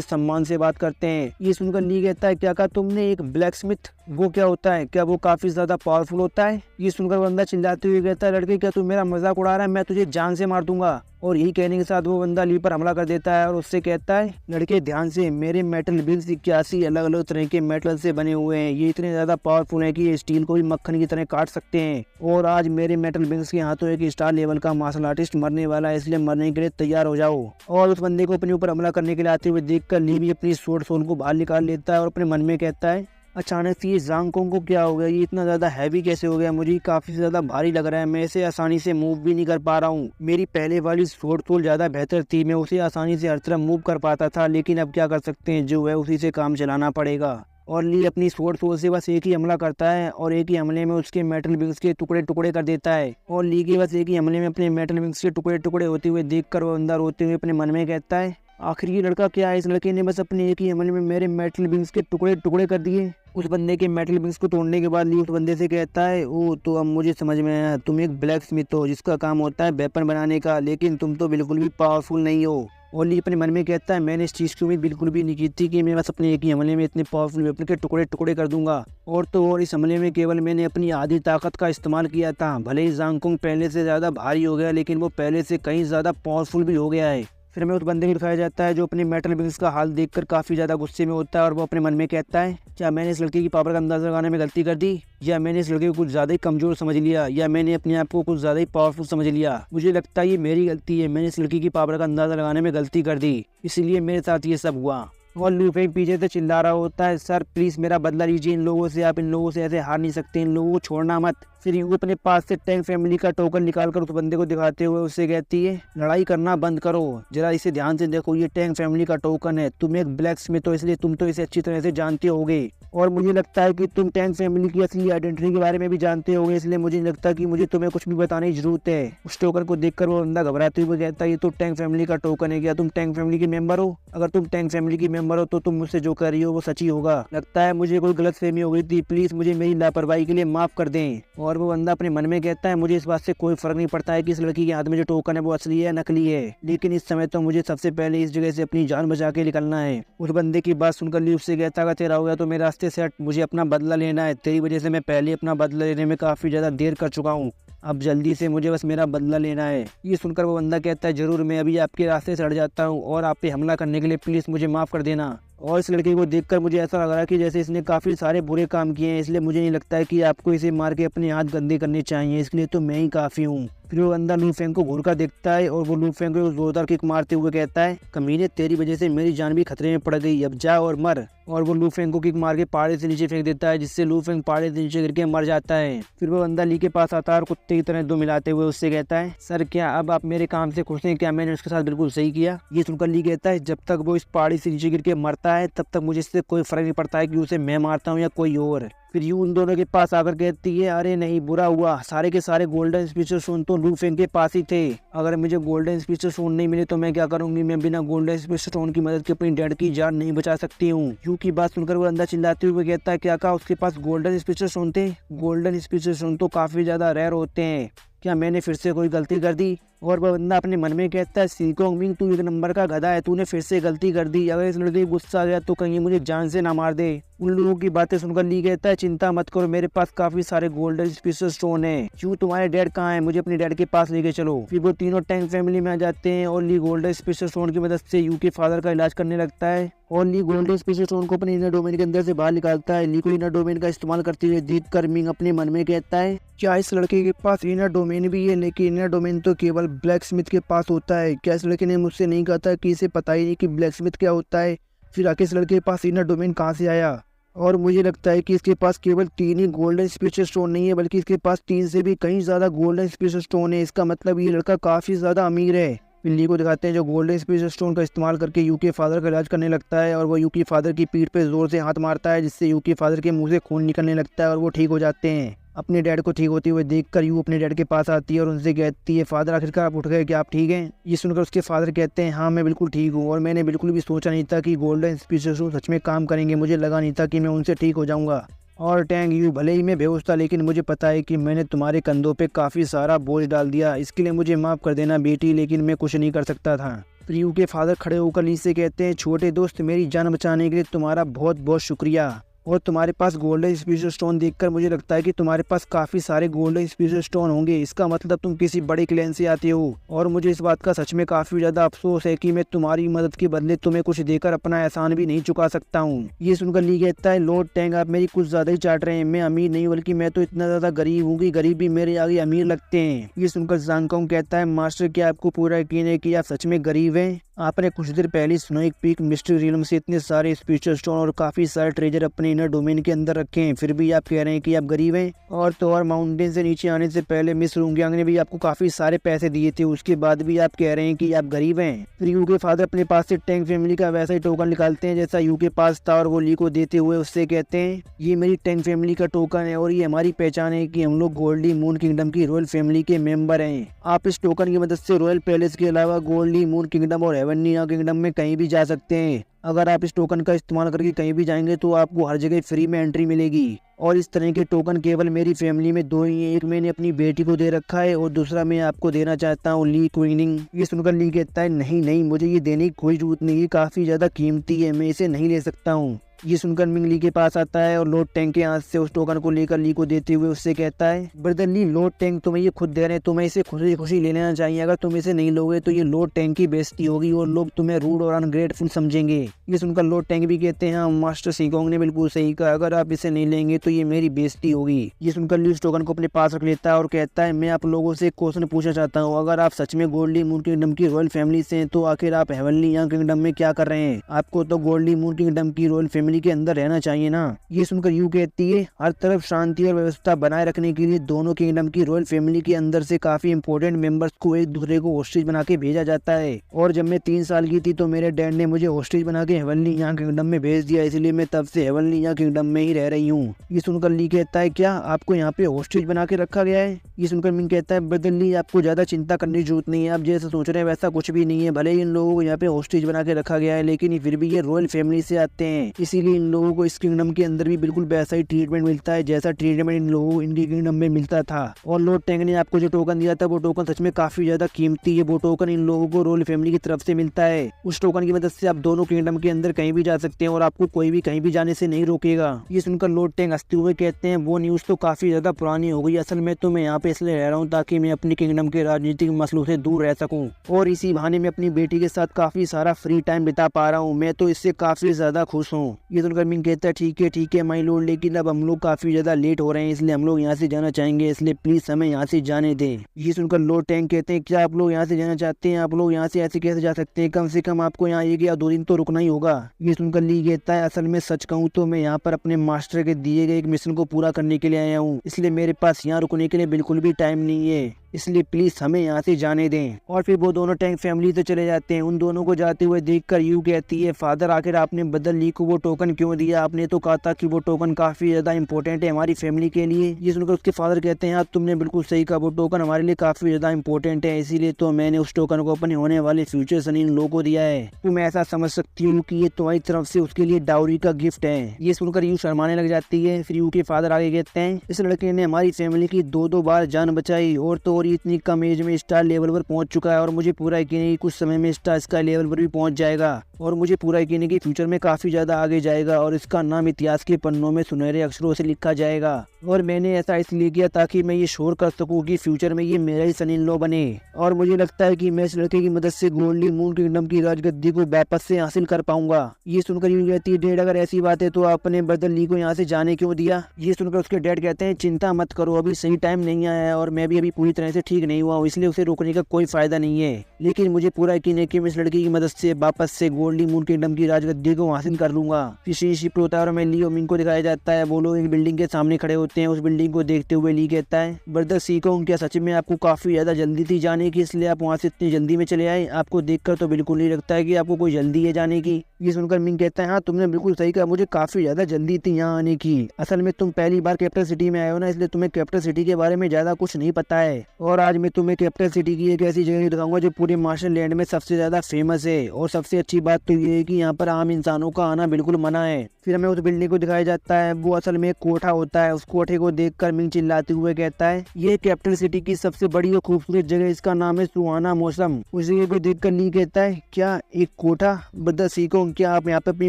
सम्मान से बात करते हैं। ये सुनकर ली कहता है, क्या कहा तुमने? एक ब्लैक स्मिथ? वो क्या होता है? क्या वो काफी ज्यादा पावरफुल होता है? ये सुनकर बंदा चिल्लाते हुए कहता है, लड़के क्या तू मेरा मजाक उड़ा रहा है? मैं तुझे जान से मार दूंगा। और यही कहने के साथ वो बंदा ली पर हमला कर देता है और उससे कहता है, लड़के ध्यान से, मेरे मेटल बिल्स 81 अलग अलग तरह के मेटल से बने हुए हैं। ये इतने ज्यादा पावरफुल है कि ये स्टील को भी मक्खन की तरह काट सकते हैं। और आज मेरे मेटल बिल्स के हाथों एक स्टार लेवल का मार्शल आर्टिस्ट मरने वाला है, इसलिए मरने के लिए तैयार हो जाओ। और उस बंदे को अपने ऊपर हमला करने के लिए आते हुए देखकर ली भी अपनी सोल को बाहर निकाल लेता है और अपने मन में कहता है, अचानक से ये ज़ांग को क्या हो गया? ये इतना ज़्यादा हैवी कैसे हो गया? मुझे काफ़ी ज़्यादा भारी लग रहा है। मैं इसे आसानी से मूव भी नहीं कर पा रहा हूँ। मेरी पहले वाली सोल ज़्यादा बेहतर थी, मैं उसे आसानी से हर तरफ मूव कर पाता था, लेकिन अब क्या कर सकते हैं, जो है उसी से काम चलाना पड़ेगा। और ली अपनी सोल से बस एक ही हमला करता है और एक ही हमले में उसके मेटल विंग्स के टुकड़े टुकड़े कर देता है। और ली के बस एक ही हमले में अपने मेटल विंग्स के टुकड़े टुकड़े होते हुए देखकर वो अंदर रोते हुए अपने मन में कहता है, आखिर ये लड़का क्या है? इस लड़के ने बस अपने एक ही हमले में मेरे मेटल विंग्स के टुकड़े टुकड़े कर दिए। उस बंदे के मेटल विंग्स को तोड़ने के बाद ली उस बंदे से कहता है, ओ तो अब मुझे समझ में आया, तुम एक ब्लैक स्मिथ हो जिसका काम होता है वेपन बनाने का, लेकिन तुम तो बिल्कुल भी पावरफुल नहीं हो। और ली अपने मन में कहता है, मैंने इस चीज़ की उम्मीद बिल्कुल भी नहीं की थी कि मैं बस अपने एक ही हमले में इतने पावरफुल वेपन के टुकड़े टुकड़े कर दूंगा। और तो और इस हमले में केवल मैंने अपनी आधी ताकत का इस्तेमाल किया था। भले ही ज़ांग कुंग पहले से ज़्यादा भारी हो गया, लेकिन वो पहले से कहीं ज़्यादा पावरफुल भी हो गया है। फिर हमें उस बंदे को दिखाया जाता है जो अपने मेटल विंग्स का हाल देखकर काफ़ी ज़्यादा गुस्से में होता है और वो अपने मन में कहता है, क्या मैंने इस लड़के की पावर का अंदाज़ा लगाने में गलती कर दी, या मैंने इस लड़के को कुछ ज़्यादा ही कमज़ोर समझ लिया, या मैंने अपने आप को कुछ ज़्यादा ही पावरफुल समझ लिया। मुझे लगता है ये मेरी गलती है, मैंने इस लड़की की पावर का अंदाज़ा लगाने में गलती कर दी, इसलिए मेरे साथ ये सब हुआ। और लू फेंग पीछे से चिल्ला रहा होता है, सर प्लीज़ मेरा बदला लीजिए इन लोगों से, आप इन लोगों से ऐसे हार नहीं सकते, इन लोगों को छोड़ना मत। फिर यूँ अपने पास से टैंक फैमिली का टोकन निकालकर उस बंदे को दिखाते हुए उससे कहती है, लड़ाई करना बंद करो, जरा इसे ध्यान से देखो, ये टैंक फैमिली का टोकन है। तुम एक ब्लैक स्मिथ हो इसलिए तुम तो इसे अच्छी तरह से जानते होगे, और मुझे लगता है कि तुम टैंक फैमिली की असली आइडेंटिटी के बारे में भी जानते होगे, इसलिए मुझे नहीं लगता कि मुझे तुम्हें कुछ भी बताने की जरूरत है। उस टोकन को देखकर वो बंदा घबराते हुए कहता है, ये तो टैंक फैमिली का टोकन है, क्या तुम टैंक फैमिली के मेंबर हो? अगर तुम टैंक फैमिली की मेंबर हो तो तुम मुझसे जो कर रही हो वो सच ही होगा। लगता है मुझे कोई गलतफहमी हो गई थी, प्लीज मुझे मेरी लापरवाही के लिए माफ कर दें। और वो बंदा अपने मन में कहता है, मुझे इस बात से कोई फर्क नहीं पड़ता है कि इस लड़की के हाथ में जो टोकन है वो असली है नकली है, लेकिन इस समय तो मुझे सबसे पहले इस जगह से अपनी जान बचा के निकलना है। उस बंदे की बात सुनकर ली उससे कहता है, तेरा हो गया तो मेरे रास्ते से हट, मुझे अपना बदला लेना है। तेरी वजह से मैं पहले अपना बदला लेने में काफी ज्यादा देर कर चुका हूँ, अब जल्दी से मुझे बस मेरा बदला लेना है। ये सुनकर वो बंदा कहता है, जरूर मैं अभी आपके रास्ते से हट जाता हूँ और आप पे हमला करने के लिए प्लीज मुझे माफ कर देना। और इस लड़के को देखकर मुझे ऐसा लग रहा है कि जैसे इसने काफ़ी सारे बुरे काम किए हैं, इसलिए मुझे नहीं लगता है कि आपको इसे मार के अपने हाथ गंदे करने चाहिए, इसलिए तो मैं ही काफ़ी हूँ। फिर वो बंदा लू फेंग को घूर कर देखता है और वो लू फेंग को जोरदार किक मारते हुए कहता है, कमीने तेरी वजह से मेरी जान भी खतरे में पड़ गई, अब जा और मर। और वो लू फेंग को किक मार के पहाड़ी से नीचे फेंक देता है, जिससे लू फेंग पहाड़ी से नीचे गिर के मर जाता है। फिर वो बंदा ली के पास आता है और कुत्ते की तरह दो मिलाते हुए उससे कहता है, सर क्या अब आप मेरे काम से खुश हैं? क्या मैंने उसके साथ बिल्कुल सही किया? ये सुनकर ली कहता है, जब तक वो इस पहाड़ी से नीचे गिर के मरता है तब तक मुझे इससे कोई फर्क नहीं पड़ता है कि उसे मैं मारता हूँ या कोई और। फिर यूं उन दोनों के पास आकर कहती है, अरे नहीं बुरा हुआ, सारे के सारे गोल्डन स्पीचर स्टोन तो लू फेंग के पास ही थे। अगर मुझे गोल्डन स्पीचर स्टोन नहीं मिले तो मैं क्या करूंगी? मैं बिना गोल्डन स्पीचर स्टोन की मदद के अपनी डैड की जान नहीं बचा सकती हूँ। यूं की बात सुनकर वो अंदर चिल्लाते हुए कहता है, क्या कहा उसके पास गोल्डन स्पीचर स्टोन थे? गोल्डन स्पीचर स्टोन तो काफी ज्यादा रेयर होते हैं, क्या मैंने फिर से कोई गलती कर दी? और वह बंदा अपने मन में कहता है सीकोंग मिंग तू एक नंबर का गधा है, तूने फिर से गलती कर दी, अगर इस लड़के को गुस्सा आ गया तो कहीं मुझे जान से ना मार दे। उन लोगों की बातें सुनकर ली कहता है चिंता मत करो, मेरे पास काफी सारे गोल्डन स्पेशल स्टोन है। क्यों तुम्हारे डैड कहाँ है, मुझे अपने डैड के पास लेके चलो। फिर वो तीनों टैंक फैमिली में आ जाते हैं और ली गोल्डन स्पेशल स्टोन की मदद से यू के फादर का इलाज करने लगता है और ली गोल्डन स्पेशल स्टोन को अपने इनर डोमेन के अंदर से बाहर निकालता है। ली को इनर डोमेन का इस्तेमाल करते हुए देख कर मिंग अपने मन में कहता है क्या इस लड़के के पास इनर डोमेन भी है, लेकिन इनर डोमेन तो केवल ब्लैक स्मिथ के पास होता है। क्या इस लड़के ने मुझसे नहीं कहा था कि इसे पता ही नहीं कि ब्लैक स्मिथ क्या होता है, फिर आखिर इस लड़के के पास इनर डोमेन कहाँ से आया। और मुझे लगता है कि इसके पास केवल 3 ही गोल्डन स्पेशल स्टोन नहीं है, बल्कि इसके पास 3 से भी कहीं ज्यादा गोल्डन स्पेशल स्टोन है। इसका मतलब ये लड़का काफी ज्यादा अमीर है। ली को दिखाते हैं जो गोल्डन स्पेशल स्टोन का इस्तेमाल करके यू के फादर का इलाज करने लगता है और वो यू के फादर की पीठ पे जोर से हाथ मारता है, जिससे यू के फादर के मुंह से खून निकलने लगता है और वो ठीक हो जाते हैं। अपने डैड को ठीक होते हुए देखकर यू अपने डैड के पास आती है और उनसे कहती है फादर आखिरकार आप उठ गए, क्या आप ठीक हैं। ये सुनकर उसके फादर कहते हैं हाँ मैं बिल्कुल ठीक हूँ और मैंने बिल्कुल भी सोचा नहीं था कि गोल्डन स्पेशल स्टोन सच में काम करेंगे, मुझे लगा नहीं था कि मैं उनसे ठीक हो जाऊंगा। और टैंग यू भले ही मैं बेहोश था, लेकिन मुझे पता है कि मैंने तुम्हारे कंधों पे काफ़ी सारा बोझ डाल दिया, इसके लिए मुझे माफ़ कर देना बेटी, लेकिन मैं कुछ नहीं कर सकता था। फिर यू के फादर खड़े होकर ली से कहते हैं छोटे दोस्त मेरी जान बचाने के लिए तुम्हारा बहुत बहुत शुक्रिया, और तुम्हारे पास गोल्डन स्पेशल स्टोन देखकर मुझे लगता है कि तुम्हारे पास काफ़ी सारे गोल्डन स्पेशल स्टोन होंगे, इसका मतलब तुम किसी बड़े क्लैन से आते हो। और मुझे इस बात का सच में काफ़ी ज़्यादा अफसोस है कि मैं तुम्हारी मदद के बदले तुम्हें कुछ देकर अपना एहसान भी नहीं चुका सकता हूँ। ये सुनकर ली कहता है लॉर्ड टैंग आप मेरी कुछ ज़्यादा ही चाट रहे हैं, मैं अमीर नहीं बल्कि मैं तो इतना ज़्यादा गरीब हूँ कि गरीब भी मेरे आगे अमीर लगते हैं। ये सुनकर ज़ांगकोंग कहता है मास्टर क्या आपको पूरा यकीन है कि आप सच में गरीब हैं। आपने कुछ देर पहले स्नोइक पीक मिस्ट्री रियल्म से इतने सारे स्पेशल स्टोन और काफ़ी सारे ट्रेजर अपने इनर डोमेन के अंदर रखे हैं, फिर भी आप कह रहे हैं कि आप गरीब हैं। और तो और माउंटेन से नीचे आने से पहले मिस रुंगयांग ने भी आपको काफ़ी सारे पैसे दिए थे, उसके बाद भी आप कह रहे हैं कि आप गरीब हैं। फिर यू के फादर अपने पास से टैंक फैमिली का वैसा ही टोकन निकालते हैं जैसा यू के पास था और वो ली को देते हुए उससे कहते हैं ये मेरी टैंक फैमिली का टोकन है और ये हमारी पहचान है कि हम लोग गोल्डी मून किंगडम की रॉयल फैमिली के मेंबर हैं। आप इस टोकन की मदद से रॉयल पैलेस के अलावा गोल्डी मून किंगडम और हेवनली किंगडम में कहीं भी जा सकते हैं। अगर आप इस टोकन का इस्तेमाल करके कहीं भी जाएंगे तो आपको हर जगह फ्री में एंट्री मिलेगी। और इस तरह के टोकन केवल मेरी फैमिली में 2 ही हैं, एक मैंने अपनी बेटी को दे रखा है और दूसरा मैं आपको देना चाहता हूँ ली क्वीनिंग। ये सुनकर ली कहता है नहीं नहीं मुझे ये देने की कोई जरूरत नहीं, ये काफ़ी ज़्यादा कीमती है, मैं इसे नहीं ले सकता हूँ। ये सुनकर मिंग ली के पास आता है और लॉर्ड टैंक के हाथ से उस टोकन को लेकर ली को देते हुए उससे कहता है ब्रदर ली लॉर्ड टैंक तुम्हें ये खुद दे रहे हैं, तुम्हें इसे खुशी खुशी ले लेना चाहिए, अगर तुम इसे नहीं लोगे तो ये लॉर्ड टैंक की बेइज्जती होगी और लोग तुम्हें रूड और अनग्रेटफुल समझेंगे। ये सुनकर लॉर्ड टैंक भी कहते हैं हाँ मास्टर सीकोंग ने बिल्कुल सही कहा, अगर आप इसे नहीं लेंगे तो ये मेरी बेइज्जती होगी। ये सुनकर ली उस टोकन को अपने पास रख लेता है और कहता है मैं आप लोगों से एक क्वेश्चन पूछना चाहता हूँ, अगर आप सच में गोल्डी मून किंगडम की रॉयल फैमिली से हैं तो आखिर आप हेवनली किंगडम में क्या कर रहे हैं, आपको तो गोल्डी मून किंगडम की रॉयल फैमिली के अंदर रहना चाहिए ना। ये सुनकर यू कहती है हर तरफ शांति और व्यवस्था बनाए रखने के लिए दोनों किंगडम की रॉयल फैमिली के अंदर से काफी इंपॉर्टेंट मेंबर्स को एक दूसरे को होस्टेज बना के भेजा जाता है, और जब मैं 3 साल की थी तो मेरे डैड ने मुझे होस्टेज बना के हेवनली किंगडम में भेज दिया, इसलिए मैं तब से हेवनली किंगडम में ही रह रही हूँ। ये सुनकर ली कहता है क्या आपको यहाँ पे होस्टेज बना के रखा गया है। ये सुनकर मिंग कहता है ब्रदर ली आपको ज्यादा चिंता करने की जरूरत नहीं है, आप जैसा सोच रहे हैं वैसा कुछ भी नहीं है, भले ही इन लोगों को यहाँ पे होस्टेज बना के रखा गया है लेकिन फिर भी ये रॉयल फैमिली से आते हैं, इसीलिए इन लोगों को इस किंगडम के अंदर भी बिल्कुल वैसा ही ट्रीटमेंट मिलता है जैसा ट्रीटमेंट इन लोगों को इनके किंगडम में मिलता था। और लॉर्ड टैंग ने आपको जो टोकन दिया था वो टोकन सच में काफी ज्यादा कीमती है, वो टोकन इन लोगों को रॉयल फैमिली की तरफ से मिलता है। उस टोकन की मदद से आप दोनों किंगडम के अंदर कहीं भी जा सकते हैं और आपको कोई भी कहीं भी जाने से नहीं रोकेगा। ये सुनकर लॉर्ड टैंग हंसते हुए कहते हैं वो न्यूज तो काफी ज्यादा पुरानी हो गई, असल में तो मैं यहाँ पे इसलिए रह रहा हूँ ताकि मैं अपने किंगडम के राजनीतिक मसलों से दूर रह सकूँ और इसी बहाने में अपनी बेटी के साथ काफी सारा फ्री टाइम बिता पा रहा हूँ, मैं तो इससे काफी ज्यादा खुश हूँ। ये सुनकर मिंग कहता है ठीक है माय लॉर्ड, लेकिन अब हम लोग काफी ज्यादा लेट हो रहे हैं इसलिए हम लोग यहाँ से जाना चाहेंगे, इसलिए प्लीज हमें यहाँ से जाने दें। ये सुनकर लॉर्ड टैंग कहते हैं क्या आप लोग यहाँ से जाना चाहते हैं, आप लोग यहाँ से ऐसे कैसे जा सकते हैं, कम से कम आपको यहाँ 1 या 2 दिन तो रुकना ही होगा। ये सुनकर ली कहता है असल में सच कहूँ तो मैं यहाँ पर अपने मास्टर के दिए गए एक मिशन को पूरा करने के लिए आया हूँ, इसलिए मेरे पास यहाँ रुकने के लिए बिल्कुल भी टाइम नहीं है, इसलिए प्लीज हमें यहाँ से जाने दें। और फिर वो दोनों टैंक फैमिली से चले जाते हैं। उन दोनों को जाते हुए देखकर यू कहती है फादर आखिर आपने बदल ली को वो टोकन क्यों दिया, आपने तो कहा था कि वो टोकन काफी ज्यादा इंपॉर्टेंट है हमारी फैमिली के लिए। ये सुनकर उसके फादर कहते हैं हाँ तुमने बिल्कुल सही कहा, वो टोकन हमारे लिए काफी ज्यादा इंपॉर्टेंट है, इसीलिए तो मैंने उस टोकन को अपने होने वाले फ्यूचर सन इन लोगों को दिया है। तो मैं ऐसा समझ सकती हूँ कि ये तुम्हारी तरफ से उसके लिए डाउरी का गिफ्ट है। ये सुनकर यू शर्माने लग जाती है। फिर यू के फादर आगे कहते हैं इस लड़के ने हमारी फैमिली की 2 बार जान बचाई और तो और और ये इतनी कम एज में स्टार लेवल पर पहुंच चुका है और मुझे पूरा यकीन है कि कुछ समय में स्टार स्काई लेवल पर भी पहुंच जाएगा और मुझे पूरा यकीन है कि फ्यूचर में काफ़ी ज़्यादा आगे जाएगा और इसका नाम इतिहास के पन्नों में सुनहरे अक्षरों से लिखा जाएगा। और मैंने ऐसा इसलिए किया ताकि मैं ये शोर कर सकूं कि फ्यूचर में ये मेरा ही सन इन लॉ बने। और मुझे लगता है कि मैं इस लड़के की मदद से गोल्डी मून किंगडम की राजगद्दी को वापस से हासिल कर पाऊंगा। ये सुनकर यूं कहती है, डैड अगर ऐसी बात है तो आपने ब्रदर ली को यहाँ से जाने क्यों दिया। ये सुनकर उसके डैड कहते हैं, चिंता मत करो, अभी सही टाइम नहीं आया है और मैं भी अभी पूरी तरह से ठीक नहीं हुआ हूँ, इसलिए उसे रोकने का कोई फायदा नहीं है। लेकिन मुझे पूरा यकीन है कि मैं इस लड़की की मदद से वापस से गोल्डी मून किंगडम की राजगद्दी को हासिल कर लूंगा। फिर शिप होता है और मैं ली और मिंग को दिखाया जाता है। वो लोग एक बिल्डिंग के सामने खड़े होते हैं। उस बिल्डिंग को देखते हुए ली कहता है, ब्रदर सीको, क्या सच में आपको काफी ज्यादा जल्दी थी जाने की, इसलिए आप वहाँ से इतनी जल्दी में चले आए। आपको देखकर तो बिल्कुल नहीं लगता है कि आपको कोई जल्दी है जाने की। ये सुनकर मिंग कहता है, हाँ तुमने बिल्कुल सही कहा, मुझे काफी ज्यादा जल्दी थी यहाँ आने की। असल में तुम पहली बार कैपिटल सिटी में आए हो ना, इसलिए तुम्हें कैपिटल सिटी के बारे में ज्यादा कुछ नहीं पता है। और आज मैं तुम्हें कैपिटल सिटी की एक ऐसी जगह दिखाऊंगा जो पूरे मार्शल लैंड में सबसे ज्यादा फेमस है। और सबसे अच्छी बात तो ये है कि यहाँ पर आम इंसानों का आना बिल्कुल मना है। फिर हमें उस बिल्डिंग को दिखाया जाता है। वो असल में एक कोठा होता है। उस कोठे को देखकर मिंग चिल्लाते हुए कहता है, ये कैपिटल सिटी की सबसे बड़ी और खूबसूरत जगह, इसका नाम है सुहाना मौसम। उस जगह को देखकर ली कहता है, क्या एक कोठा, ब्रदर सीको, क्या आप यहाँ पे अपनी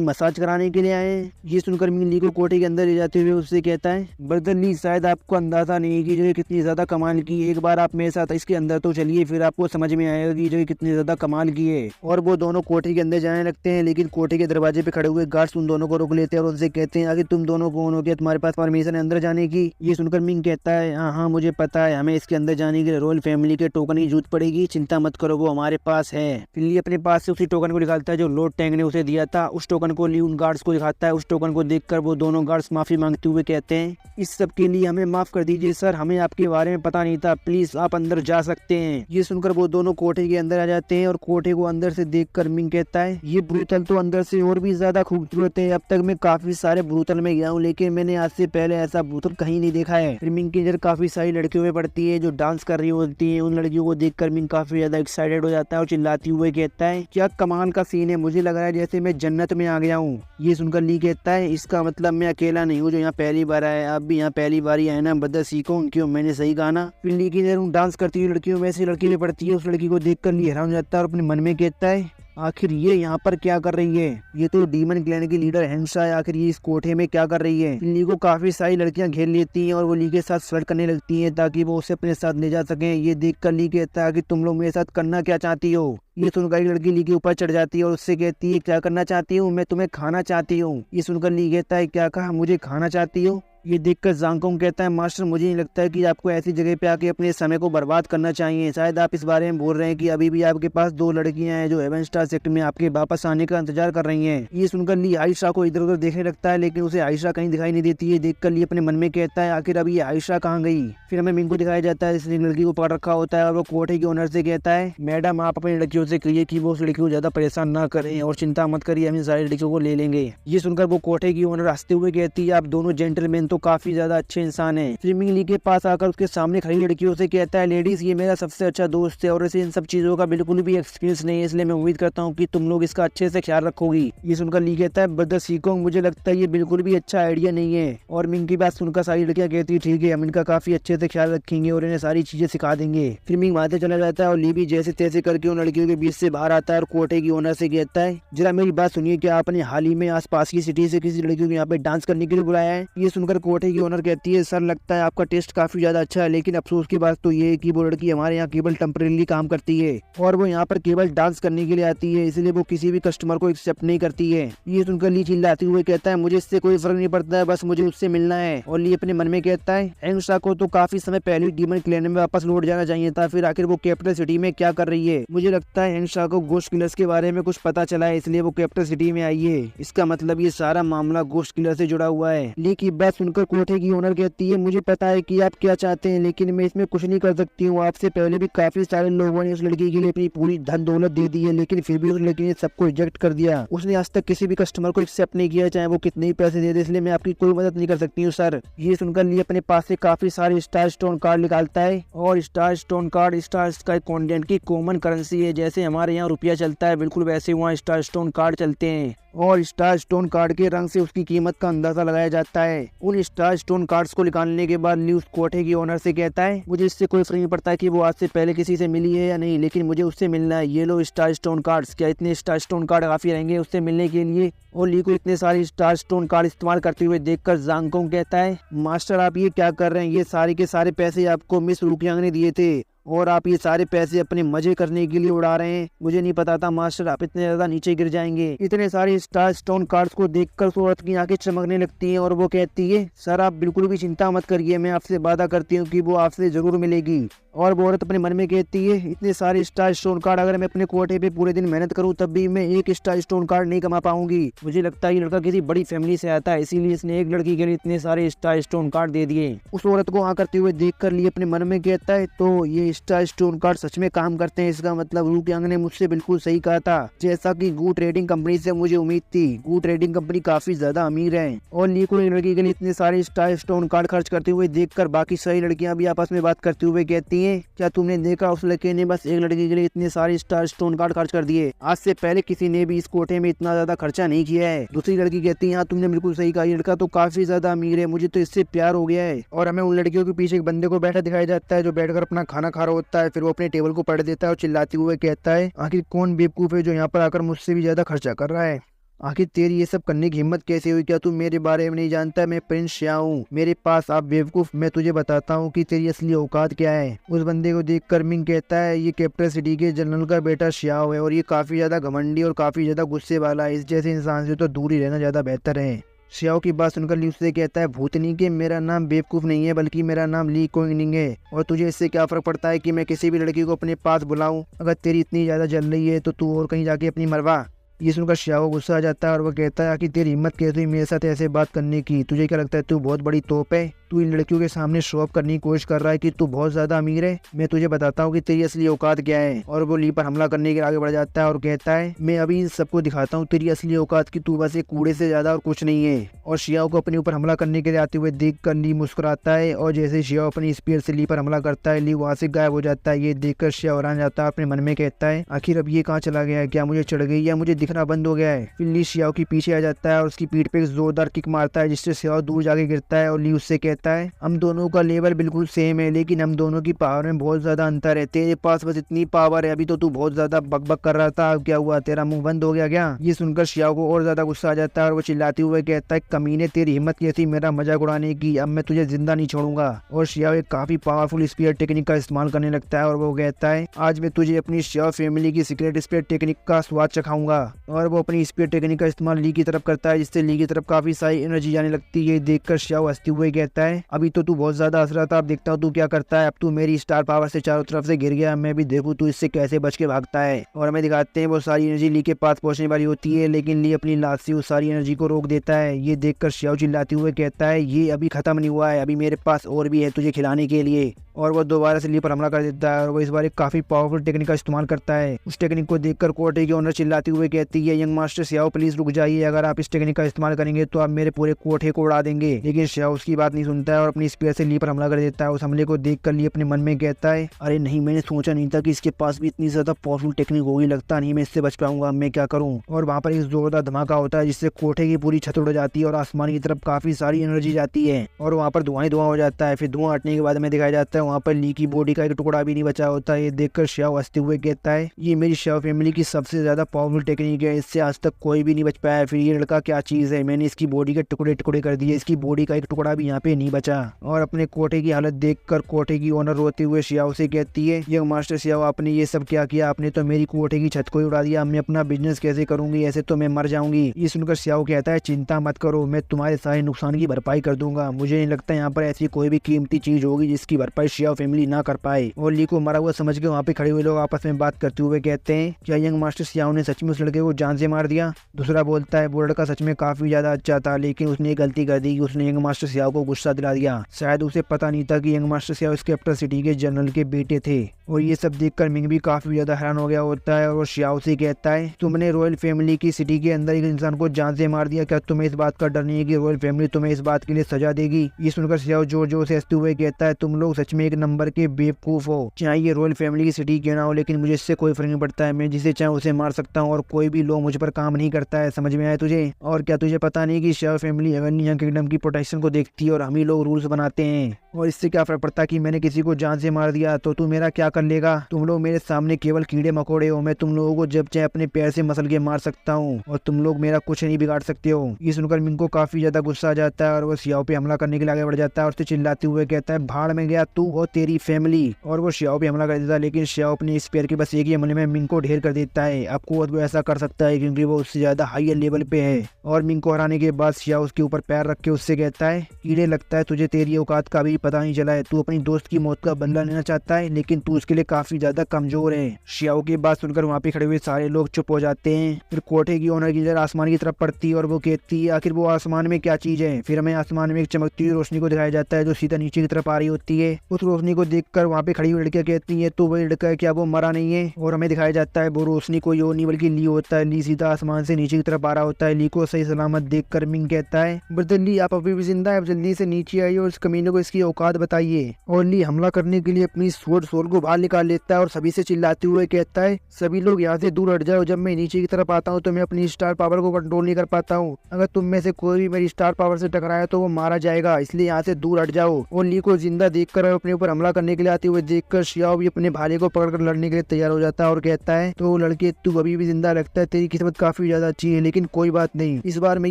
मसाज कराने के लिए आए हैं। ये सुनकर मिंग ली को कोठे के अंदर ले जाते हुए उससे कहता है, ब्रदर ली, शायद आपको अंदाजा नहीं कि जगह कितनी ज्यादा कमाल की। एक बार आप मेरे साथ इसके अंदर तो चलिए, फिर आपको समझ में आएगा कि जगह कितनी ज्यादा कमाल की है। और वो दोनों कोठे के अंदर जाने लगते हैं, लेकिन कोठे के दरवाजे पे खड़े हुए गार्ड्स उन दोनों को रोक लेते हैं और उनसे कहते हैं, आगे तुम दोनों कौन हो, क्या तुम्हारे पास परमिशन है अंदर जाने की। ये सुनकर मिंग कहता है, हाँ हाँ मुझे पता है, हमें इसके अंदर जाने के लिए रॉयल फैमिली के टोकन की जरूरत पड़ेगी, चिंता मत करो वो हमारे पास है। फिर ली अपने पास से उसी टोकन को निकालता है जो लॉर्ड टैंग ने उसे दिया था। उस टोकन को ली उन गार्ड्स को दिखाता है। उस टोकन को देखकर वो दोनों गार्ड्स माफी मांगते हुए कहते हैं, इस सब के लिए हमें माफ कर दीजिए सर, हमें आपके बारे में पता नहीं था, प्लीज आप अंदर जा सकते हैं। ये सुनकर वो दोनों कोठे के अंदर आ जाते हैं और कोठे को अंदर से देखकर मिंग कहता है, ये ब्रूथल तो अंदर से और भी ज्यादा खूबसूरत है। अब तक मैं काफी सारे ब्रूथल में गया हूँ, लेकिन मैंने आज से पहले ऐसा ब्रूथल कहीं नहीं देखा है। फिर मिंग की नजर काफी सारी लड़कियों में पड़ती है जो डांस कर रही होती है। उन लड़कियों को देखकर मिंग काफी ज्यादा एक्साइटेड हो जाता है और चिल्लाती हुए कहता है, क्या कमाल का सीन है, मुझे लग रहा है जैसे मैं जन्नत में आ गया हूँ। ये सुनकर ली कहता है, इसका मतलब मैं अकेला नहीं हूँ जो यहाँ पहली बार आया, आप भी यहाँ पहली बार ही आए ना, ब्रदर सीको, क्यों मैंने सही कहा ना। फिर ली की नजर डांस करती हुई लड़कियों में से लड़की में पड़ती है। उस लड़की को देखकर ली हैरान हो जाता है और अपने मन में कहता है, आखिर ये यहाँ पर क्या कर रही है, ये तो डीमन क्लैन की लीडर हैंसा है, आखिर ये इस कोठे में क्या कर रही है। ली को काफी सारी लड़कियां घेर लेती हैं और वो ली के साथ फ्लर्ट करने लगती हैं ताकि वो उसे अपने साथ ले जा सकें। ये देखकर ली कहता है कि तुम लोग मेरे साथ करना क्या चाहती हो। ये सुनकर लड़की ली के ऊपर चढ़ जाती है और उससे कहती है, क्या करना चाहती हूँ, मैं तुम्हें खाना चाहती हूँ। ये सुनकर ली कहता है, क्या कहा, मुझे खाना चाहती हो। ये देखकर ज़ांगकोंग कहता है, मास्टर मुझे नहीं लगता है कि आपको ऐसी जगह पे आके अपने समय को बर्बाद करना चाहिए। शायद आप इस बारे में बोल रहे हैं कि अभी भी आपके पास 2 लड़कियां हैं जो हेवन स्टार सेक्टर में आपके वापस आने का इंतजार कर रही हैं। ये सुनकर ली आयशा को इधर उधर देखने लगता है, लेकिन उसे आयशा कहीं दिखाई नहीं देती है। देखकर ली अपने मन में कहता है, आखिर अभी ये आयशा कहाँ गई। फिर हमें मिंग को दिखाया जाता है, इसने लड़की को पकड़ रखा होता है और वो कोठे के ओनर से कहता है, मैडम आप अपनी लड़कियों से कहिए कि वो उस लड़की को ज्यादा परेशान ना करें और चिंता मत करिए, हम इन सारी लड़कियों को ले लेंगे। ये सुनकर वो कोठे की ओनर हंसते हुए कहती है, आप दोनों जेंटलमैन तो काफी ज्यादा अच्छे इंसान है। फिर मिंग ली के पास आकर उसके सामने खड़ी लड़कियों से कहता है, लेडीज ये मेरा सबसे अच्छा दोस्त है और इसे इन सब चीजों का बिल्कुल भी एक्सपीरियंस नहीं है, इसलिए मैं उम्मीद करता हूँ कि तुम लोग इसका अच्छे से ख्याल रखोगी। ये सुनकर ली कहता है, ब्रदर सीको, मुझे लगता है ये बिल्कुल भी अच्छा आइडिया नहीं है। और मिंग की बात सुनकर सारी लड़कियां कहती है, ठीक है, हम इनका काफी अच्छे से ख्याल रखेंगे और इन्हें सारी चीजें सिखा देंगे। फिर मिंग वहां से चला जाता है और ली भी जैसे तैसे करके उन लड़कियों के बीच से बाहर आता है और कोठे की ओनर से कहता है, जरा मेरी बात सुनिए, क्या आपने हाल ही में आसपास की सिटी से किसी लड़कियों को यहाँ पे डांस करने के लिए बुलाया है। ये सुनकर कोठे की ओनर कहती है, सर लगता है आपका टेस्ट काफी ज्यादा अच्छा है, लेकिन अफसोस की बात तो ये है कि वो लड़की हमारे यहाँ केवल टेम्परेरी काम करती है और वो यहाँ पर केवल डांस करने के लिए आती है, इसलिए वो किसी भी कस्टमर को एक्सेप्ट नहीं करती है। ये सुनकर ली चिल्लाते हुए कहता है, मुझे इससे कोई फर्क नहीं पड़ता है, बस मुझे उससे मिलना है। और ली अपने मन में कहता है, हैंसा को तो काफी समय पहले डीमन क्लैन में वापस लौट जाना चाहिए था, फिर आखिर वो कैपिटल सिटी में क्या कर रही है। मुझे लगता है हैंसा को गोस्ट किलर्स के बारे में कुछ पता चला है, इसलिए वो कैपिटल सिटी में आई है। इसका मतलब ये सारा मामला गोस्ट किलर से जुड़ा हुआ है। ली की बात सुनकर कोठे की ओनर कहती है, मुझे पता है कि आप क्या चाहते हैं, लेकिन मैं इसमें कुछ नहीं कर सकती हूँ। आपसे पहले भी काफी सारे लोगों ने उस लड़की के लिए अपनी पूरी धन दौलत दे दी है, लेकिन फिर भी उस लड़की ने सबको रिजेक्ट कर दिया। उसने आज तक किसी भी कस्टमर को एक्सेप्ट नहीं किया, चाहे वो कितने ही पैसे दे दे, इसलिए मैं आपकी कोई मदद नहीं कर सकती हूँ सर। ये सुनकर ली अपने पास से काफी सारे स्टार स्टोन कार्ड निकालता है और star stone card star sky continent की कॉमन करेंसी है। जैसे हमारे यहाँ रुपया चलता है, बिल्कुल वैसे वहाँ स्टार स्टोन कार्ड चलते हैं और स्टार स्टोन कार्ड के रंग से उसकी कीमत का अंदाजा लगाया जाता है। उन उन स्टार स्टोन कार्ड्स को निकालने के बाद ली उस कोठे की ओनर से कहता है मुझे इससे कोई फर्क नहीं पड़ता कि वो आज से पहले किसी से मिली है या नहीं, लेकिन मुझे उससे मिलना है। ये लो स्टार स्टोन कार्ड्स, क्या इतने स्टार स्टोन कार्ड काफी रहेंगे उससे मिलने के लिए? और ली को इतने सारे स्टार स्टोन कार्ड इस्तेमाल करते हुए देखकर जांग कोंग कहता है मास्टर आप ये क्या कर रहे हैं? ये सारे के सारे पैसे आपको मिस रुकियांग ने दिए थे और आप ये सारे पैसे अपने मजे करने के लिए उड़ा रहे हैं। मुझे नहीं पता था मास्टर आप इतने ज्यादा नीचे गिर जाएंगे। इतने सारे स्टार स्टोन कार्ड्स को देखकर तो औरत की आंखें चमकने लगती हैं और वो कहती है सर आप बिल्कुल भी चिंता मत करिए, मैं आपसे वादा करती हूँ कि वो आपसे जरूर मिलेगी। और वो औरत अपने मन में कहती है इतने सारे स्टार स्टोन कार्ड अगर मैं अपने कोटे पे पूरे दिन मेहनत करूं तब भी मैं एक स्टार स्टोन कार्ड नहीं कमा पाऊंगी। मुझे लगता है ये लड़का किसी बड़ी फैमिली से आता है, इसीलिए इसने एक लड़की के लिए इतने सारे स्टार स्टोन कार्ड दे दिए। उस औरत को हाँ करते हुए देखकर लिए अपने मन में कहता है तो ये स्टार स्टोन कार्ड सच में काम करते हैं, इसका मतलब रू यांग ने मुझसे बिल्कुल सही कहा था। जैसा कि गू ट्रेडिंग कंपनी से मुझे उम्मीद थी, गू ट्रेडिंग कंपनी काफी ज्यादा अमीर है। और ली को लड़की के लिए इतने सारे स्टार स्टोन कार्ड खर्च करते हुए देखकर बाकी सारी लड़कियां भी आपस में बात करते हुए कहती है क्या तुमने देखा उस लड़के ने बस एक लड़की के लिए इतने सारे स्टार स्टोन कार्ड खर्च कर दिए? आज से पहले किसी ने भी इस कोटे में इतना ज्यादा खर्चा नहीं किया है। दूसरी लड़की कहती है हाँ तुमने बिल्कुल सही कहा, ये लड़का तो काफी ज्यादा अमीर है, मुझे तो इससे प्यार हो गया है। और हमें उन लड़कियों के पीछे एक बंदे को बैठा दिखाया जाता है जो बैठकर अपना खाना खा रहा होता है। फिर वो अपने टेबल को पलट देता है और चिल्लाते हुए कहता है आखिर कौन बेवकूफ है जो यहाँ पर आकर मुझसे भी ज्यादा खर्चा कर रहा है? आखिर तेरी ये सब करने की हिम्मत कैसे हुई? क्या तू मेरे बारे में नहीं जानता? मैं प्रिंस श्याओ हूँ, मेरे पास आप बेवकूफ, मैं तुझे बताता हूँ कि तेरी असली औकात क्या है। उस बंदे को देखकर मिंग कहता है ये कैपिटल सिटी के जनरल का बेटा श्याओ है और ये काफी ज्यादा घमंडी और काफी ज्यादा गुस्से वाला है, इस जैसे इंसान से तो दूर ही रहना ज्यादा बेहतर है। श्याओ की बात सुनकर ली उससे कहता है भूतनी के मेरा नाम बेवकूफ नहीं है बल्कि मेरा नाम ली कोइंगनिंग है, और तुझे इससे क्या फर्क पड़ता है कि मैं किसी भी लड़की को अपने पास बुलाऊं? अगर तेरी इतनी ज्यादा जल रही है तो तू और कहीं जाके अपनी मरवा। ये सुनकर श्याओ को गुस्सा आ जाता है और वो कहता है कि तेरी हिम्मत कैसे हुई मेरे साथ ऐसे बात करने की? तुझे क्या लगता है तू बहुत बड़ी तोप है? तू इन लड़कियों के सामने शो ऑफ करने की कोशिश कर रहा है कि तू बहुत ज्यादा अमीर है। मैं तुझे बताता हूँ कि तेरी असली औकात क्या है। और वो ली पर हमला करने के आगे बढ़ जाता है और कहता है मैं अभी इन सबको दिखाता हूँ तेरी असली औकात की, तू बस एक कूड़े से ज्यादा और कुछ नहीं है। और श्याओ को अपने ऊपर हमला करने के लिए आते हुए देख कर ली मुस्कुराता है और जैसे श्याओ अपनी स्पीयर से ली पर हमला करता है ली वहाँ से गायब हो जाता है। ये देखकर श्याओ हैरान जाता है, अपने मन में कहता है आखिर अब ये कहाँ चला गया है? क्या मुझे चढ़ गई या मुझे दिखना बंद हो गया है? फिर ली श्याओ की पीछे आ जाता है और उसकी पीठ पे जोरदार किक मारता है जिससे श्याओ दूर जाके गिरता है। और ली उससे कहता है हम दोनों का लेवल बिल्कुल सेम है लेकिन हम दोनों की पावर में बहुत ज्यादा अंतर है। तेरे पास बस इतनी पावर है, अभी तो तू बहुत ज्यादा बकबक कर रहा था, अब क्या हुआ? तेरा मुंह बंद हो गया क्या? ये सुनकर श्याओ को और ज्यादा गुस्सा आ जाता है और वो चिल्लाते हुए कहता है कमीने तेरी हिम्मत कैसी मेरा मजाक उड़ाने की, अब मैं तुझे जिंदा नहीं छोड़ूंगा। और श्याओ एक काफी पावरफुल स्पीयर टेक्निक का इस्तेमाल करने लगता है और वो कहता है आज मैं तुझे अपनी श्याओ फैमिली की सीक्रेट स्पीयर टेक्निक का स्वाद चखाऊंगा। और वो अपनी स्पीयर टेक्निक का इस्तेमाल ली की तरफ करता है जिससे ली की तरफ काफी सारी एनर्जी जाने लगती है। देखकर श्याओ हंसते हुए कहता है अभी तो तू बहुत ज्यादा हंस रहा था, अब देखता हूँ तू क्या करता है। अब तू मेरी स्टार पावर से चारों तरफ से गिर गया, मैं भी देखूँ तू इससे कैसे बच के भागता है। और हमें दिखाते हैं वो सारी एनर्जी ली के पास पहुंचने वाली होती है लेकिन ली अपनी लात से उस सारी एनर्जी को रोक देता है। ये देखकर श्याओ चिल्लाते हुए कहता है ये अभी खत्म नहीं हुआ है, अभी मेरे पास और भी है तुझे खिलाने के लिए। और वो दोबारा से ली पर हमला कर देता है और वो इस बार एक काफी पावरफुल टेक्निक का इस्तेमाल करता है। उस टेक्निक को देखकर कोटे की ओनर चिल्लाते हुए कहती है यंग मास्टर श्याओ प्लीज रुक जाइए, अगर आप इस टेक्निक का इस्तेमाल करेंगे तो आप मेरे पूरे कोठे को उड़ा देंगे। लेकिन श्याओ उसकी बात नहीं सुनता है और अपनी स्पीयर से ली पर हमला कर देता है। उस हमले को देखकर ली अपने मन में कहता है अरे नहीं, मैंने सोचा नहीं था कि इसके पास भी इतनी ज्यादा पावरफुल टेक्निक होगी, लगता नहीं मैं इससे बच पाऊंगा, मैं क्या करूँ? और वहाँ पर एक जोरदार धमाका होता है जिससे कोठे की पूरी छत उड़ जाती है और आसमान की तरफ काफी सारी एनर्जी जाती है और वहाँ पर धुआं ही धुआं हो जाता है। फिर धुआं हटने के बाद हमें दिखाया जाता है वहाँ पर ली की बॉडी का एक टुकड़ा भी नहीं बचा होता है। ये देखकर श्याओ हंसते हुए कहता है ये मेरी श्याओ फैमिली की सबसे ज्यादा पावरफुल टेक्निक है, इससे आज तक कोई भी नहीं बच पाया। फिर ये लड़का क्या चीज है, मैंने इसकी बॉडी के टुकड़े टुकड़े कर दिए, इसकी बॉडी का एक टुकड़ा भी यहाँ पे नहीं बचा। और अपने कोठे की हालत देखकर कोठे की ओनर रोते हुए श्याओ से कहती है यंग मास्टर श्याओ आपने ये सब क्या किया? आपने तो मेरी कोठे की छत को ही उड़ा दिया, मैं अपना बिजनेस कैसे करूंगी? ऐसे तो मैं मर जाऊंगी। ये सुनकर श्याओ कहता है चिंता मत करो, मैं तुम्हारे सारे नुकसान की भरपाई कर दूंगा। मुझे नहीं लगता यहाँ पर ऐसी कोई भी कीमती चीज होगी जिसकी भरपाई श्याओ फैमिली ना कर पाए। और ली को मरा हुआ समझ के वहाँ पे खड़े हुए लोग आपस में बात करते हुए कहते हैं क्या यंग मास्टर श्याओ ने सच में उस लड़के को जान से मार दिया? दूसरा बोलता है वो लड़का सच में काफी ज्यादा अच्छा था लेकिन उसने गलती कर दी कि उसने यंग मास्टर श्याओ को गुस्सा दिला दिया। शायद उसे पता नहीं था कि यंग मास्टर श्याओ इस कैपिटल सिटी के जनरल के बेटे थे। और ये सब देखकर मिंग भी काफी ज्यादा हैरान हो गया होता है और वो श्याओ से कहता है तुमने रॉयल फैमिली की सिटी के अंदर एक इंसान को जान से मार दिया, क्या तुम्हें इस बात का डर नहीं है कि रॉयल फैमिली तुम्हें इस बात के लिए सजा देगी? ये सुनकर श्याओ जोर जोर से हंसते हुए कहता है तुम लोग सच में एक नंबर के बेवकूफ हो। चाहे ये रॉयल फैमिली की सिटी क्यों ना हो लेकिन मुझे इससे कोई फर्क नहीं पड़ता है, मैं जिसे चाहे उसे मार सकता हूँ और कोई भी लो मुझ पर काम नहीं करता है, समझ में आया तुझे? और क्या तुझे पता नहीं कि शियाओ फैमिली यंग किंगडम की प्रोटेक्शन को देखती है और हम ही लोग रूल्स बनाते हैं, और इससे क्या फर्क पड़ता कि मैंने किसी को जान से मार दिया तो तू मेरा क्या कर लेगा? तुम लोग मेरे सामने केवल कीड़े मकोड़े हो, मैं तुम लोगों को जब चाहे अपने पैर से मसल के मार सकता हूँ और तुम लोग मेरा कुछ नहीं बिगाड़ सकते हो। ये सुनकर मिंग को काफी ज्यादा गुस्सा आ जाता है और वो शियाओ पे हमला करने के लिए आगे बढ़ जाता है और उससे चिल्लाते हुए कहता है भाड़ में गया तू और तेरी फैमिली, और वो शियाओ पे हमला कर देता है। लेकिन शियाओ अपने स्पेयर के बस एक ही हमले में मिंग को ढेर कर देता है। आपको वो ऐसा कर सकता है क्योंकि वो उससे ज्यादा हायर लेवल पे है। और मिंग को हराने के बाद शियाओ उसके ऊपर पैर रख के उससे कहता है कीड़े लगता है तुझे तेरी औकात का भी पता नहीं चला है, तू अपनी दोस्त की मौत का बदला लेना चाहता है लेकिन तू उसके लिए काफी ज्यादा कमजोर है। शियाओ की बात सुनकर वहाँ पे खड़े हुए सारे लोग चुप हो जाते हैं। फिर कोठे की ओनर की नजर आसमान की तरफ पड़ती है और वो कहती है आखिर वो आसमान में क्या चीज है। फिर हमें आसमान में एक चमकती हुई रोशनी को दिखाया जाता है जो सीधा नीचे की तरफ आ रही होती है। उस रोशनी को देखकर वहाँ पे खड़ी हुई लड़कियां कहती है तो वही लड़का है, क्या वो मरा नहीं है? और हमें दिखाया जाता है वो रोशनी कोई और नहीं बल्कि ली होता है। ली सीधा आसमान से नीचे की तरफ आ रहा होता है। ली को सही सलामत देखकर मिंग कहता है ब्रदर ली आप अभी भी जिंदा है, अब जल्दी से नीचे आइए और इस कमीने को इसकी औकात बताइए। और ली हमला करने के लिए अपनी सोल को बाहर निकाल लेता है और सभी से चिल्लाते हुए कहता है सभी लोग यहाँ से दूर हट जाओ, जब मैं नीचे की तरफ आता हूँ तो मैं अपनी स्टार पावर को कंट्रोल नहीं कर पाता हूँ, अगर तुम में से कोई भी मेरी स्टार पावर से टकराया तो वो मारा जाएगा, इसलिए यहाँ से दूर हट जाओ। और ली को जिंदा देखकर अपने ऊपर हमला करने के लिए आते हुए देखकर शियाओ भी अपने भाई को पकड़कर लड़ने के लिए तैयार हो जाता है और कहता है तो लड़के तू अभी भी जिंदा लगता है, तेरी किस्मत काफी ज्यादा अच्छी है, लेकिन कोई बात नहीं, इस बार मैं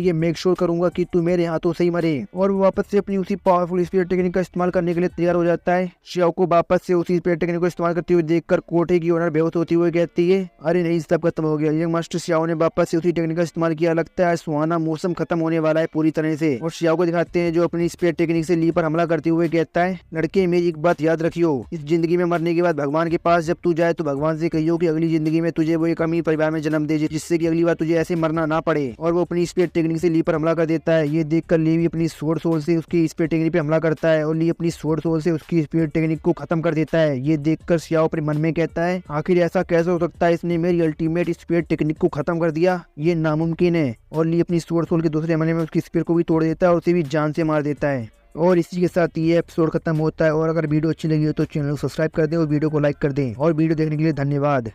ये मेक श्योर करूंगा कि तू मेरे हाथों से ही मरे। और वो वापस से अपनी उसी पावरफुल स्पिरिट टेक्निक का इस्तेमाल करने के लिए तैयार हो जाता है। शियाओ को वापस से उसी स्पिरिट टेक्निक को इस्तेमाल करते हुए देखकर कोठे की ओनर बेहोश होती हुई कहती है अरे नहीं सब खत्म हो गया। यंग मास्टर शियाओ ने वापस से उसी टेक्निक का इस्तेमाल किया, लगता है सुहाना मौसम खत्म होने वाला है पूरी तरह से। और शियाओ को दिखाते हैं जो अपनी स्पिरिट टेक्निक से ली पर हमला करते हुए कहता है लड़के मेरी एक बात याद रखियो, इस जिंदगी में मरने के बाद भगवान के पास जब तू जाए तो भगवान से कहियो कि अगली जिंदगी में तुझे वो एक अमीर परिवार में जन्म दे जिससे कि अगली बार तुझे ऐसे मरना ना पड़े। और वो अपनी स्पिरिट टेक्निक से ली पर हमला कर देता है। ये देखकर ली भी अपनी स्वॉर्ड सोल से उसकी स्पिरिट टेक्निक पे हमला करता है और ली अपनी स्वॉर्ड सोल से उसकी स्पिरिट टेक्निक को खत्म कर देता है। ये देखकर शियाओ अपने मन में कहता है आखिर ऐसा कैसे हो सकता है, इसने मेरी अल्टीमेट स्पिरिट टेक्निक को खत्म कर दिया, ये नामुमकिन है। और ली अपनी स्वॉर्ड सोल के दूसरे हमले में उसकी स्पिरिट को भी तोड़ देता है और उसे भी जान से मार देता है। और इसी के साथ ये एपिसोड खत्म होता है। और अगर वीडियो अच्छी लगी हो तो चैनल को सब्सक्राइब कर दें और वीडियो को लाइक कर दें। और वीडियो देखने के लिए धन्यवाद।